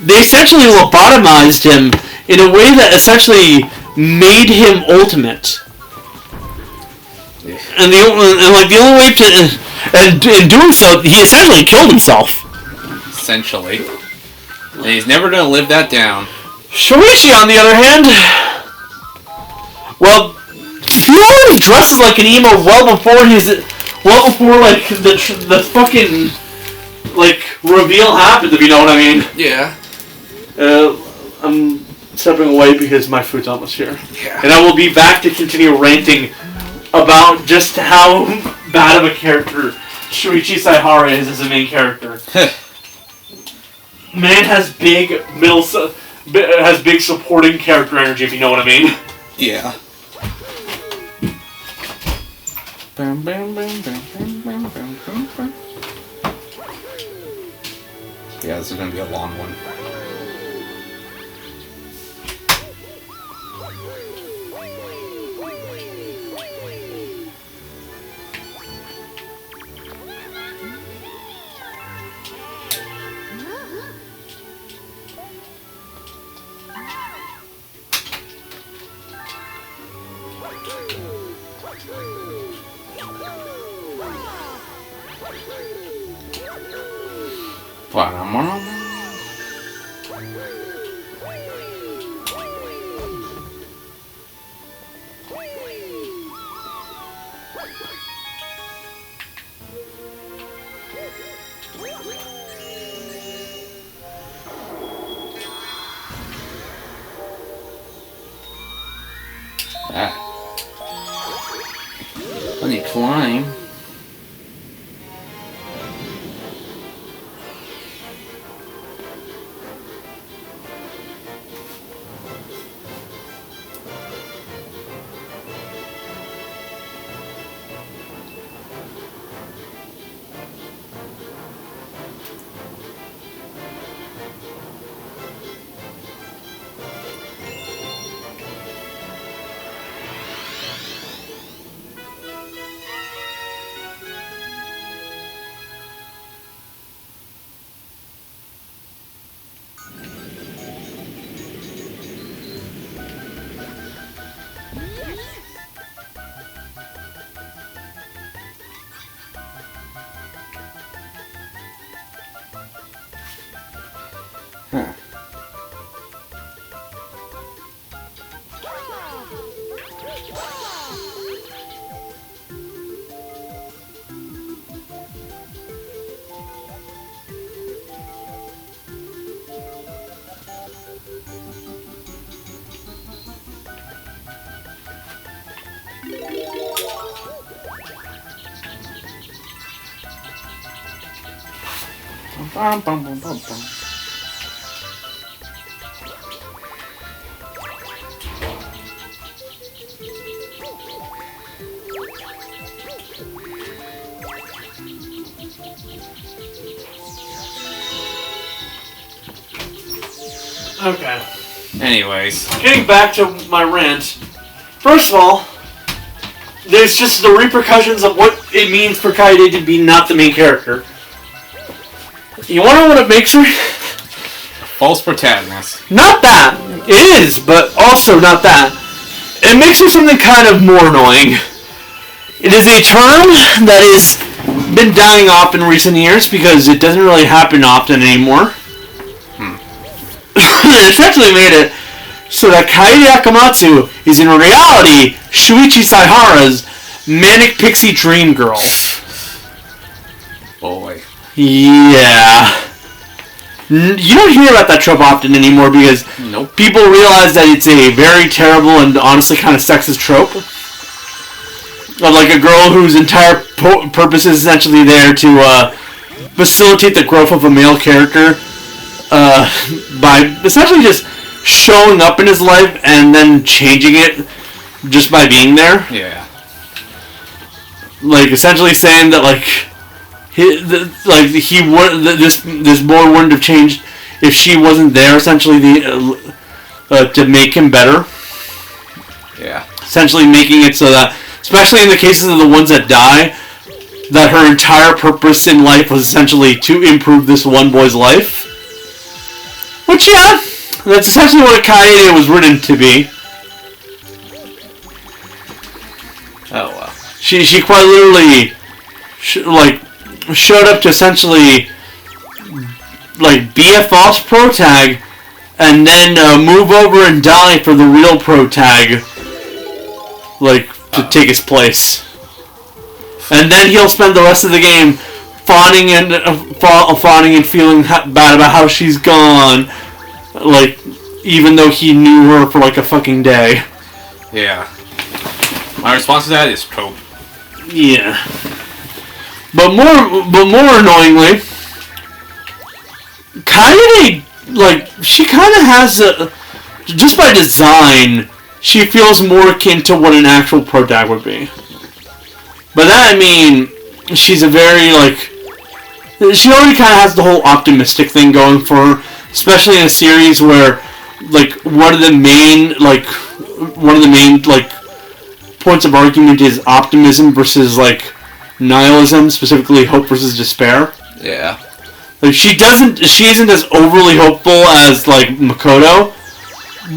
They essentially lobotomized him in a way that essentially made him ultimate. And the only way to, and in doing so, he essentially killed himself. Essentially. And he's never gonna live that down. Shurishi, on the other hand, well, he already dresses like an emo well before like the fucking like reveal happens, if you know what I mean. Yeah. I'm stepping away because my food's almost here. Yeah. And I will be back to continue ranting about just how bad of a character Shuichi Saihara is as a main character. Man has big supporting character energy, if you know what I mean. Yeah. Yeah, this is gonna be a long one. When you climb. Bum, bum, bum, bum, bum. Okay. Anyways. Getting back to my rant. First of all, there's just the repercussions of what it means for Kaede to be not the main character. You wanna know what it makes her? False protagonist. Not that. It is, but also not that. It makes her something kind of more annoying. It is a term that has been dying off in recent years because it doesn't really happen often anymore. It essentially made it so that Kaede Akamatsu is in reality Shuichi Saihara's manic pixie dream girl. Boy. Yeah. You don't hear about that trope often anymore because Nope. people realize that it's a very terrible and honestly kind of sexist trope. Of like a girl whose entire purpose is essentially there to facilitate the growth of a male character by essentially just showing up in his life and then changing it just by being there. Yeah. Like essentially saying that this boy wouldn't have changed if she wasn't there. Essentially, to make him better. Yeah. Essentially, making it so that, especially in the cases of the ones that die, that her entire purpose in life was essentially to improve this one boy's life. Which, yeah, that's essentially what Kaede was written to be. Oh well. She quite literally, showed up to essentially, be a false protag, and then move over and die for the real protag, to take his place. And then he'll spend the rest of the game fawning and feeling bad about how she's gone, even though he knew her for a fucking day. Yeah. My response to that is trope. Yeah. But more annoyingly, Kaede, she kind of has just by design, she feels more akin to what an actual protag would be. By that I mean, she's a very, she already kind of has the whole optimistic thing going for her, especially in a series where, one of the main points of argument is optimism versus, nihilism, specifically hope versus despair. Yeah. She isn't as overly hopeful as, Makoto,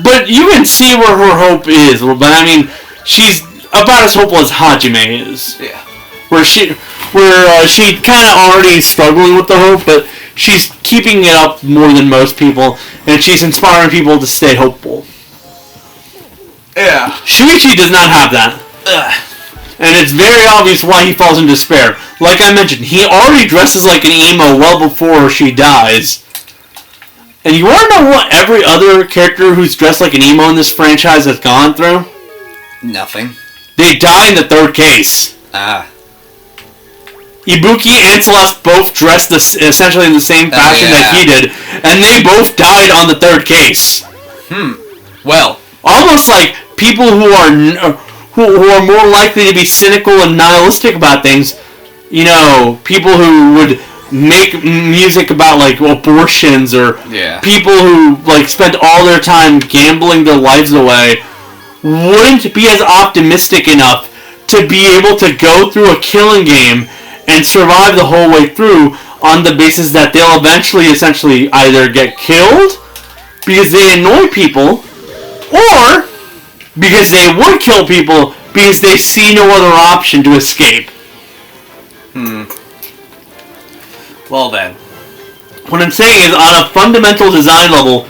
but you can see where her hope is. But, I mean, she's about as hopeful as Hajime is. Yeah. Where she kind of already is struggling with the hope, but she's keeping it up more than most people, and she's inspiring people to stay hopeful. Yeah. Shuichi does not have that. Ugh. And it's very obvious why he falls in despair. Like I mentioned, he already dresses like an emo well before she dies. And you want to know what every other character who's dressed like an emo in this franchise has gone through? Nothing. They die in the third case. Ah. Ibuki and Celeste both dressed essentially in the same fashion that he did, and they both died on the third case. Well. Almost like people who are more likely to be cynical and nihilistic about things. You know, people who would make music about abortions, or people who spend all their time gambling their lives away, wouldn't be as optimistic enough to be able to go through a killing game and survive the whole way through on the basis that they'll eventually essentially either get killed because they annoy people, or because they would kill people because they see no other option to escape. Well then. What I'm saying is, on a fundamental design level,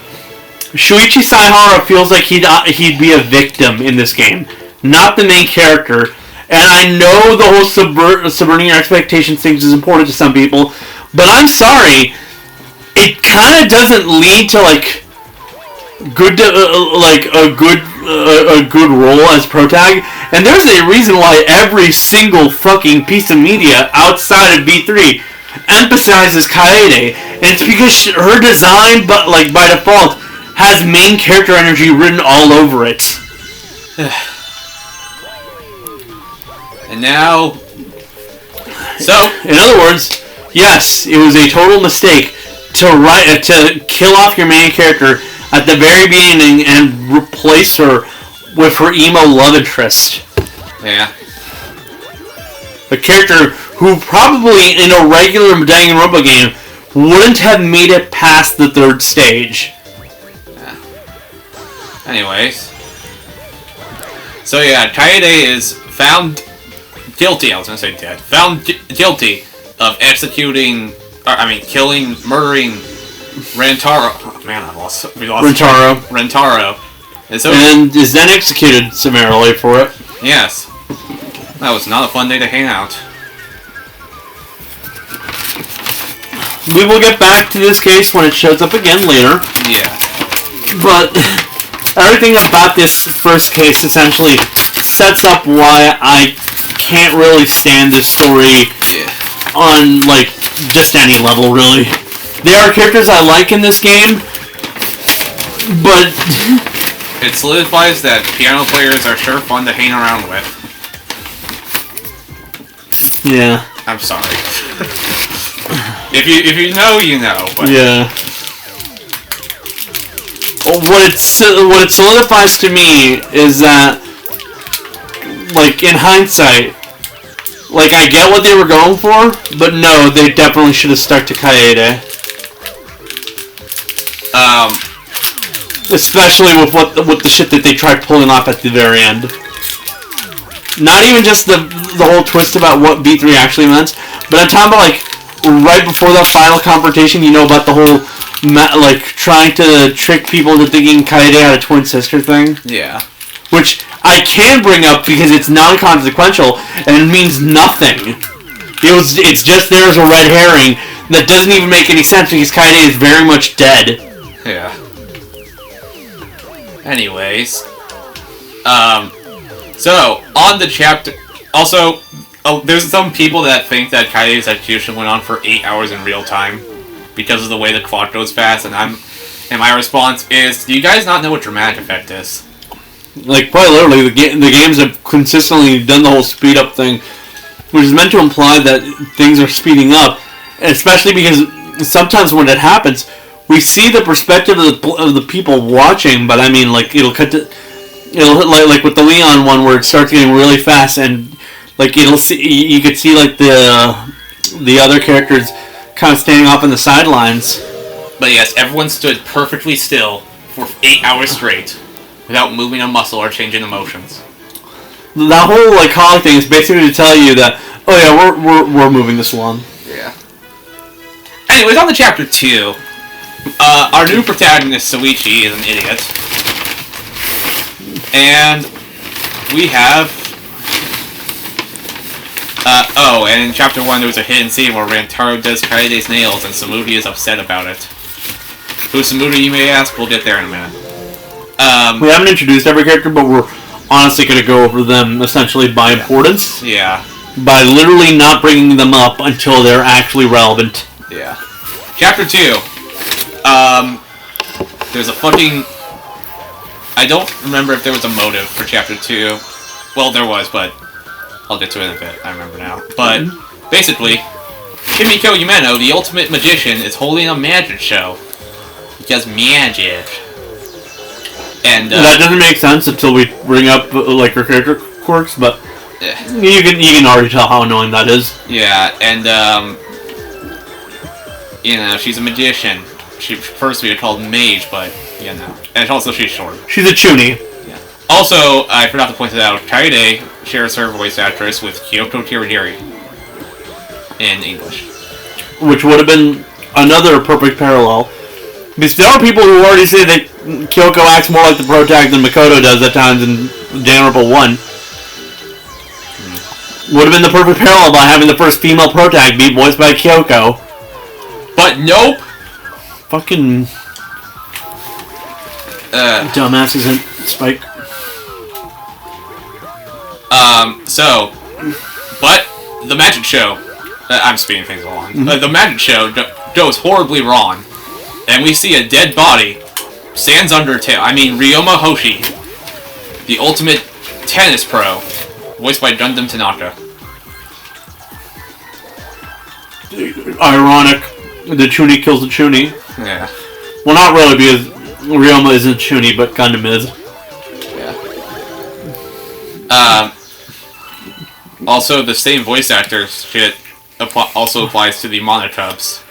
Shuichi Saihara feels like he'd be a victim in this game, not the main character. And I know the whole subverting your expectations things is important to some people, but I'm sorry, it kind of doesn't lead to a good role as protag, And there's a reason why every single fucking piece of media outside of V3 emphasizes Kaede. And it's because her design, but like by default, has main character energy written all over it. And now... So... In other words, yes, it was a total mistake to kill off your main character at the very beginning and replace her with her emo love interest. Yeah. A character who probably in a regular Danganronpa game wouldn't have made it past the third stage. Yeah. Anyways. So yeah, Kaede is found guilty, I was going to say dead, found guilty of killing, murdering Rentaro. Oh man, we lost Rentaro. And is then executed summarily for it. Yes. That was not a fun day to hang out. We will get back to this case when it shows up again later. Yeah. But everything about this first case essentially sets up why I can't really stand this story on, like, just any level, really. There are characters I like in this game, but... It solidifies that piano players are sure fun to hang around with. Yeah. I'm sorry. If you know, you know. But. Yeah. What it solidifies to me is that, like, in hindsight, like, I get what they were going for, but no, they definitely should have stuck to Kaede. Especially with what the shit that they tried pulling off at the very end. Not even just the whole twist about what V3 actually meant, but I'm talking about, like, right before that final confrontation, you know, about the whole, like, trying to trick people into thinking Kaede had a twin sister thing? Yeah. Which I can bring up because it's non-consequential and it means nothing. It's just there as a red herring that doesn't even make any sense because Kaede is very much dead. Yeah. Anyways. So, on the chapter... Also, there's some people that think that Kaide's execution went on for 8 hours in real time because of the way the clock goes fast, and my response is, do you guys not know what dramatic effect is? Like, quite literally, the games have consistently done the whole speed up thing, which is meant to imply that things are speeding up, especially because sometimes when it happens, we see the perspective of the people watching, but I mean, like, it'll like with the Leon one where it starts getting really fast, and like you could see like the other characters kind of standing off on the sidelines. But yes, everyone stood perfectly still for 8 hours straight, without moving a muscle or changing emotions. That whole like call thing is basically to tell you that, oh yeah, we're moving this along. Yeah. Anyways, on to chapter 2. Our new protagonist, Soichi, is an idiot. And we have... and in chapter 1 there was a hidden scene where Rantaro does Kaede's nails and Samudi is upset about it. Who's Samudi, you may ask? We'll get there in a minute. We haven't introduced every character, but we're honestly going to go over them essentially by importance. Yeah. By literally not bringing them up until they're actually relevant. Yeah. Chapter 2. There's a fucking... I don't remember if there was a motive for chapter 2. Well, there was, but I'll get to it in a bit. I remember now. But, basically, Kimiko Umeno, the ultimate magician, is holding a magic show. Because magic. And, that doesn't make sense until we bring up, like, her character quirks, but you can already tell how annoying that is. Yeah, and, you know, she's a magician. She prefers to be called mage, but, you know. And also, she's short. She's a chuny. Yeah. Also, I forgot to point it out, Kaede shares her voice actress with Kyoko Kiradiri in English. Which would have been another perfect parallel. Because there are people who already say that Kyoko acts more like the protag than Makoto does at times in Danganronpa 1. Would have been the perfect parallel by having the first female protag be voiced by Kyoko. But nope! Fucking... dumbass isn't Spike. But the magic show, I'm speeding things along. The magic show goes horribly wrong, and we see a dead body. Sans Undertale. I mean Ryoma Hoshi, the ultimate tennis pro, voiced by Gundam Tanaka. Ironic. The Chuny kills the Chuny. Yeah. Well, not really, because Ryoma isn't Chuny, but Gundam is. Yeah. Also, the same voice actor shit also applies to the Monocubs.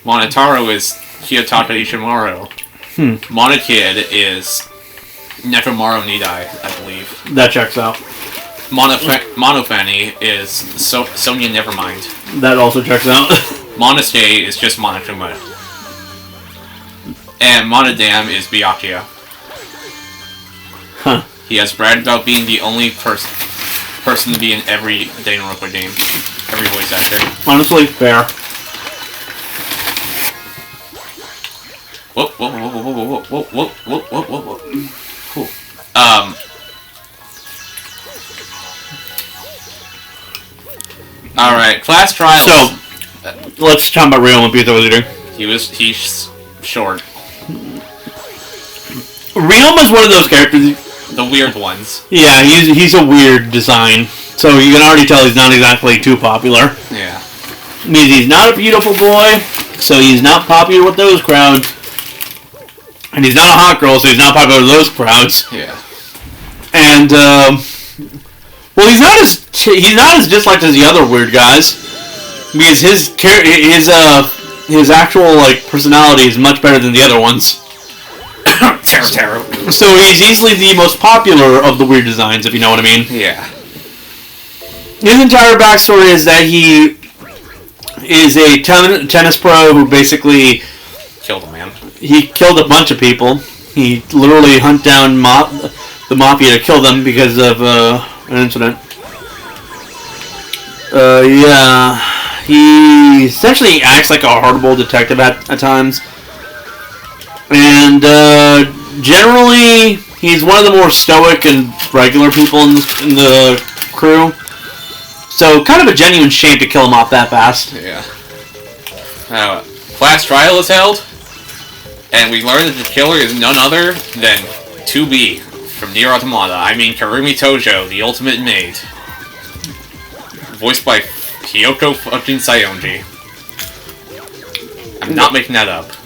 Monotaro is Kiyotaka Ishimaru. Monokid is Nekomaru Nidai, I believe. That checks out. Monofani is Sonya Nevermind. That also checks out. Monosuke is just Monokuma. And Monodam is Byakuya. Huh. He has bragged about being the only person to be in every Danganronpa game. Every voice actor. Honestly, fair. Whoa. Cool. Alright, class trials. So, let's talk about Ryoma because I was eating. He's short. Ryoma's one of those characters. The weird ones. Yeah, he's a weird design. So you can already tell he's not exactly too popular. Yeah. Means he's not a beautiful boy, so he's not popular with those crowds. And he's not a hot girl, so he's not popular with those crowds. Yeah. And well, he's not as disliked as the other weird guys, because his actual like personality is much better than the other ones. Taro. So he's easily the most popular of the weird designs, if you know what I mean. Yeah. His entire backstory is that he is a tennis pro who basically killed a man. He killed a bunch of people. He literally hunted down the mafia to kill them because of an incident. Yeah. He essentially acts like a hardball detective at times. And generally, he's one of the more stoic and regular people in the crew. So, kind of a genuine shame to kill him off that fast. Yeah. Class trial is held, and we learn that the killer is none other than 2B from Nier Automata. I mean Karumi Tojo, the ultimate maid. Voiced by Kyoko fucking Sayonji. I'm not making that up.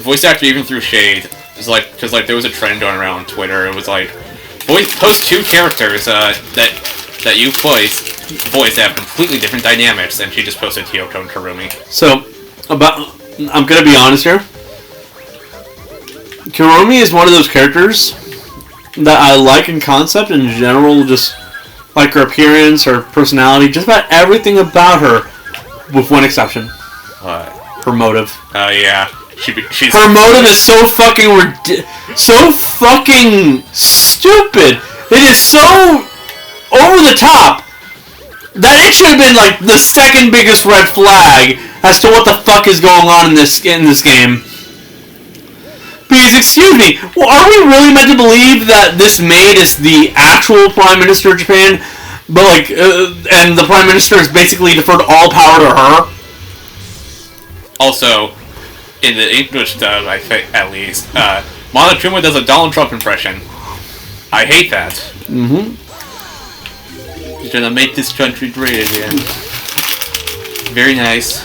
Voice actor even threw shade. It's like, because like there was a trend going around on Twitter. It was like, post two characters that you voice that have completely different dynamics, and she just posted Kyoko and Karumi. So, I'm gonna be honest here. Karumi is one of those characters that I like in concept and in general, just like her appearance, her personality, just about everything about her, with one exception. Her motive. Oh yeah. Her motive is so fucking stupid. It is so over the top that it should have been like the second biggest red flag as to what the fuck is going on in this game. Because, excuse me, well, are we really meant to believe that this maid is the actual Prime Minister of Japan, but like, and the Prime Minister has basically deferred all power to her? Also, in the English dub, I think, at least, Monokuma does a Donald Trump impression. I hate that. Mm-hmm. He's gonna make this country great again. Very nice.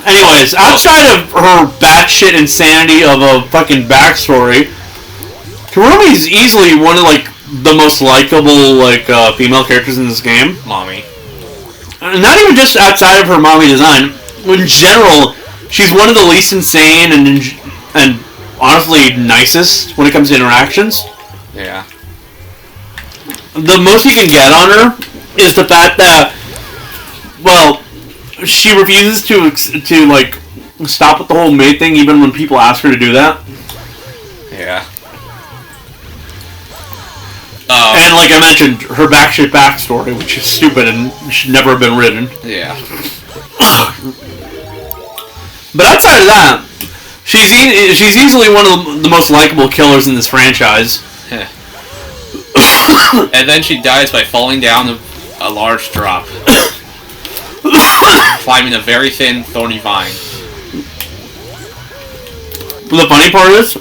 Anyways, outside of her batshit insanity of a fucking backstory, Karumi's easily one of like the most likable female characters in this game. Mommy. Not even just outside of her mommy design. In general, she's one of the least insane and honestly nicest when it comes to interactions. Yeah. The most you can get on her is the fact that, well, she refuses to like stop with the whole maid thing even when people ask her to do that. Yeah. And like I mentioned, her backstory, which is stupid and should never have been written. Yeah. But outside of that, she's easily one of the most likable killers in this franchise. And then she dies by falling down a large drop, climbing a very thin, thorny vine. The funny part is,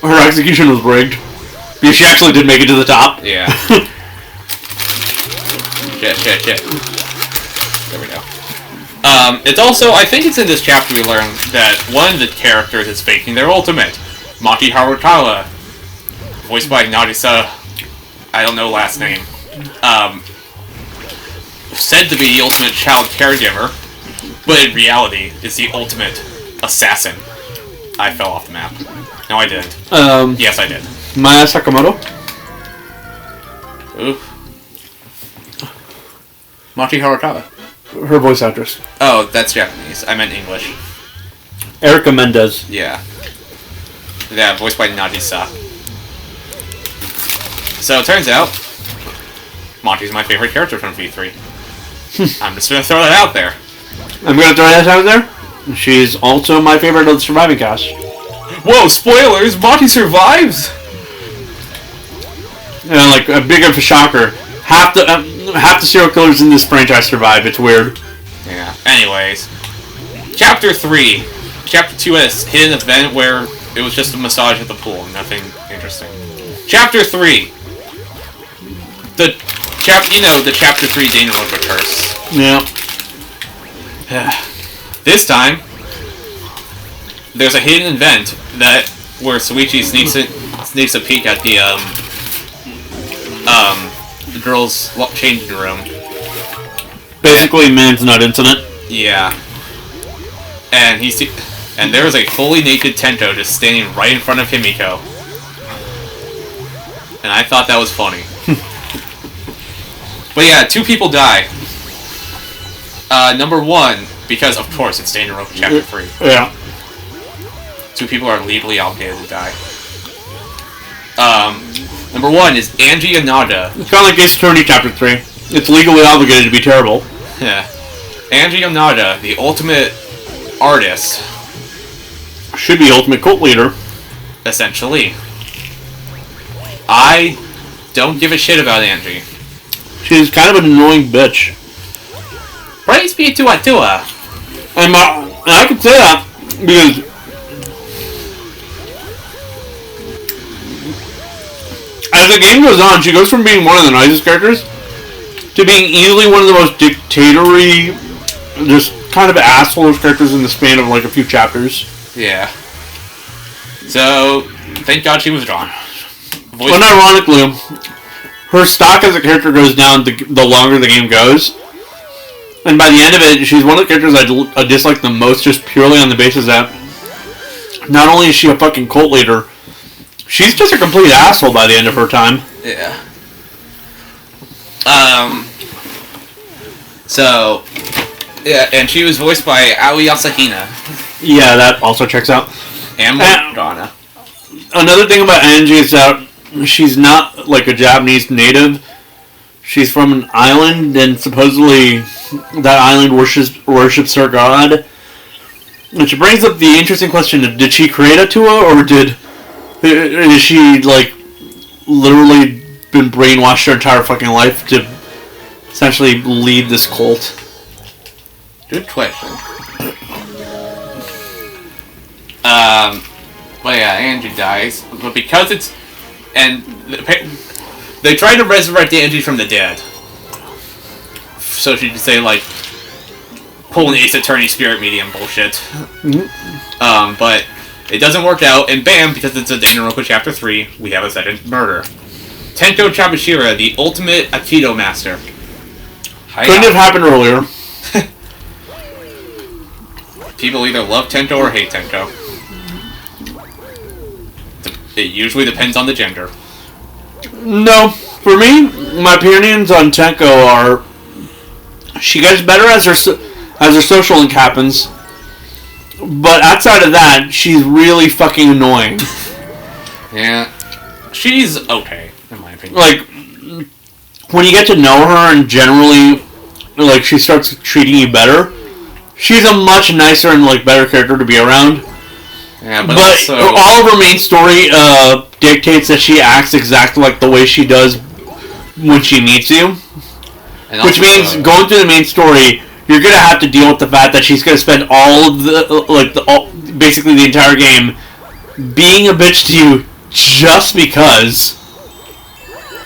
her execution was rigged. Because she actually did make it to the top. Yeah. Shit. There we go. It's also, I think it's in this chapter we learn that one of the characters is faking their ultimate. Maki Harukawa, voiced by Nagisa, I don't know last name, said to be the ultimate child caregiver, but in reality is the ultimate assassin. I fell off the map. No, I didn't. Yes, I did. Maya Sakamoto? Ooh. Maki Harukawa. Her voice actress. Oh, that's Japanese. I meant English. Erica Mendez. Yeah. Yeah, voiced by Nagisa. So it turns out, Monty's my favorite character from V3. I'm just gonna throw that out there. I'm gonna throw that out there. She's also my favorite of the surviving cast. Whoa, spoilers! Monty survives! And like a big of a shocker. Half the serial killers in this franchise survive. It's weird. Yeah. Anyways, Chapter 3. Chapter 2 has a hidden event where it was just a massage at the pool. Nothing interesting. Chapter 3. The Chapter 3 Danganronpa curse. Yeah. This time, there's a hidden event where Suichi sneaks a peek at the girls' changing room. Basically, man's nut incident. Yeah. And and there is a fully naked Tento just standing right in front of Himiko. And I thought that was funny. But yeah, 2 people die. Number 1, because of course it's Danganronpa Chapter 3. Yeah. 2 people are legally obligated to die. Number 1 is Angie Yanada. It's kind of like Ace Attorney Chapter 3. It's legally obligated to be terrible. Yeah. Angie Yanada, the ultimate artist. Should be ultimate cult leader. Essentially. I don't give a shit about Angie. She's kind of an annoying bitch. Praise be to Atua. And I can say that because as the game goes on, she goes from being one of the nicest characters to being easily one of the most dictatory, just kind of asshole characters in the span of like a few chapters. Yeah. So, thank God she was drawn. Unironically, her stock as a character goes down the longer the game goes. And by the end of it, she's one of the characters I dislike the most, just purely on the basis that not only is she a fucking cult leader, she's just a complete asshole by the end of her time. Yeah. So, yeah, and she was voiced by Aoi Asahina. Yeah, that also checks out. And Morgana. Another thing about Angie is that she's not like a Japanese native. She's from an island, and supposedly that island worships her god. Which brings up the interesting question of, did she create Atua, or is she, like, literally been brainwashed her entire fucking life to essentially lead this cult? Good question. Well, yeah, Angie dies, but because it's... And they try to resurrect Angie from the dead. So she could say, like, pull an Ace Attorney spirit medium bullshit. Mm-hmm. But it doesn't work out, and bam, because it's a Danganronpa Chapter 3, we have a second murder. Tenko Chabashira, the ultimate Aikido master. Couldn't have happened earlier. People either love Tento or hate Tento. It usually depends on the gender. No, for me, my opinions on Tenko are she gets better as her social link happens, but outside of that, she's really fucking annoying. Yeah, she's okay in my opinion. Like when you get to know her and generally, like she starts treating you better. She's a much nicer and like better character to be around. Yeah, but also, all of her main story dictates that she acts exactly like the way she does when she needs to. Which means going through the main story, you're gonna have to deal with the fact that she's gonna spend all of basically the entire game being a bitch to you just because.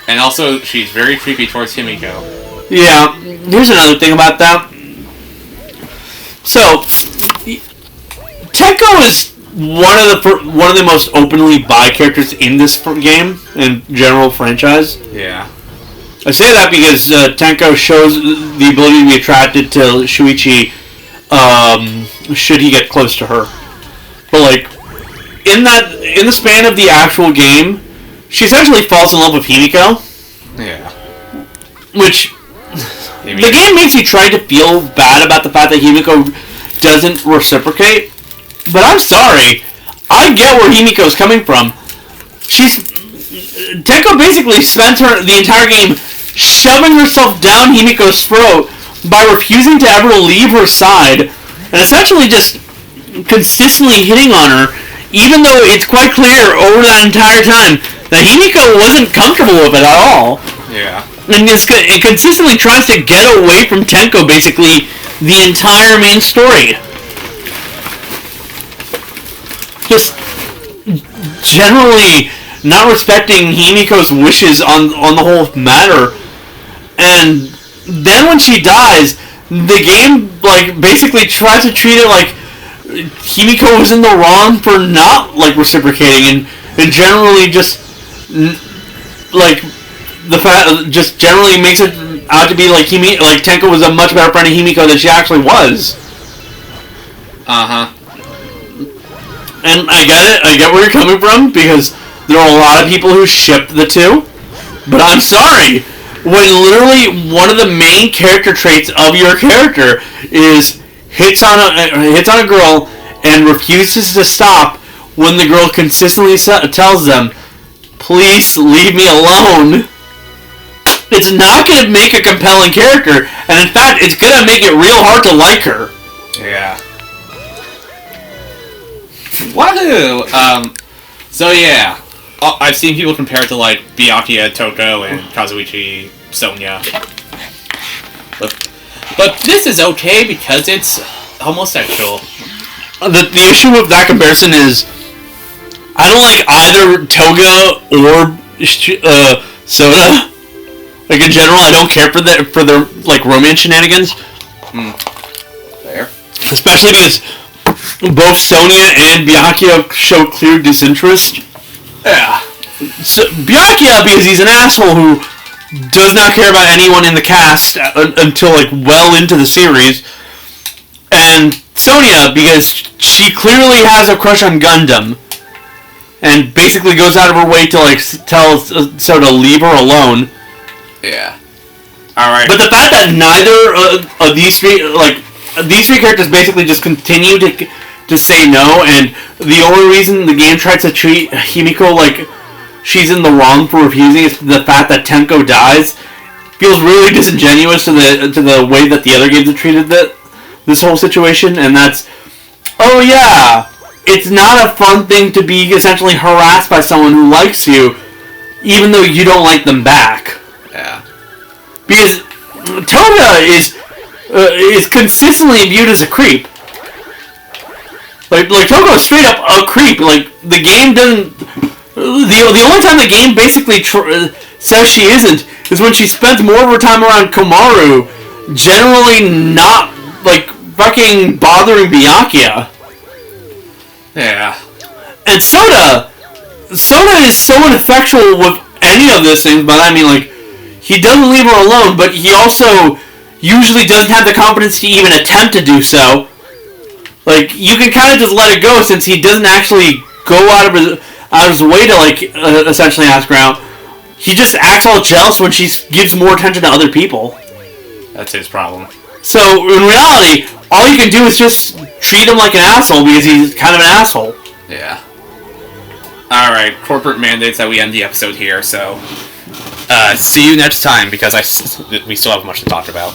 And also, she's very creepy towards Himiko. Yeah, here's another thing about that. So, Tenko is one of the most openly bi characters in this game and general franchise. Yeah. I say that because Tenko shows the ability to be attracted to Shuichi should he get close to her. But like in the span of the actual game, she essentially falls in love with Himiko. Yeah. Which the game makes you try to feel bad about the fact that Himiko doesn't reciprocate. But I'm sorry, I get where Himiko's coming from. Tenko basically spent the entire game shoving herself down Himiko's throat by refusing to ever leave her side, and essentially just consistently hitting on her, even though it's quite clear over that entire time that Himiko wasn't comfortable with it at all. Yeah. And it consistently tries to get away from Tenko basically the entire main story. Just generally not respecting Himiko's wishes on the whole matter. And then when she dies, the game like basically tries to treat it like Himiko was in the wrong for not like reciprocating, and generally just like the fact just generally makes it out to be like Tenko was a much better friend of Himiko than she actually was. And I get it. I get where you're coming from because there are a lot of people who ship the two. But I'm sorry. When literally one of the main character traits of your character is hits on a girl and refuses to stop when the girl consistently tells them, "Please leave me alone," it's not going to make a compelling character, and in fact, it's going to make it real hard to like her. Yeah. Wahoo! So yeah. I've seen people compare it to like Byakuya, Toko, and Kazuichi, Sonya. But this is okay because it's homosexual. The issue with that comparison is I don't like either Toga or Soda. Like in general, I don't care for their like romance shenanigans. Fair. Especially because both Sonya and Byakuya show clear disinterest. Yeah. So, Byakuya, because he's an asshole who does not care about anyone in the cast until like well into the series, and Sonya because she clearly has a crush on Gundam, and basically goes out of her way to like tell Soda to leave her alone. Yeah. All right. But the fact that neither of these three characters basically just continue to say no, and the only reason the game tries to treat Himiko like she's in the wrong for refusing is the fact that Tenko dies feels really disingenuous to the way that the other games have treated this whole situation, and that's, oh yeah, it's not a fun thing to be essentially harassed by someone who likes you, even though you don't like them back. Yeah. Because Toga is consistently viewed as a creep. Like Toko is straight up a creep. Like, the game doesn't... The only time the game basically says she isn't is when she spends more of her time around Komaru, generally not, like, fucking bothering Byakuya. Yeah. And Soda is so ineffectual with any of these things, but I mean, like, he doesn't leave her alone, but he also usually doesn't have the confidence to even attempt to do so. Like, you can kind of just let it go since he doesn't actually go out of his way to, like, essentially ask her out. He just acts all jealous when she gives more attention to other people. That's his problem. So, in reality, all you can do is just treat him like an asshole because he's kind of an asshole. Yeah. Alright, corporate mandates that we end the episode here, so... see you next time, because we still have much to talk about.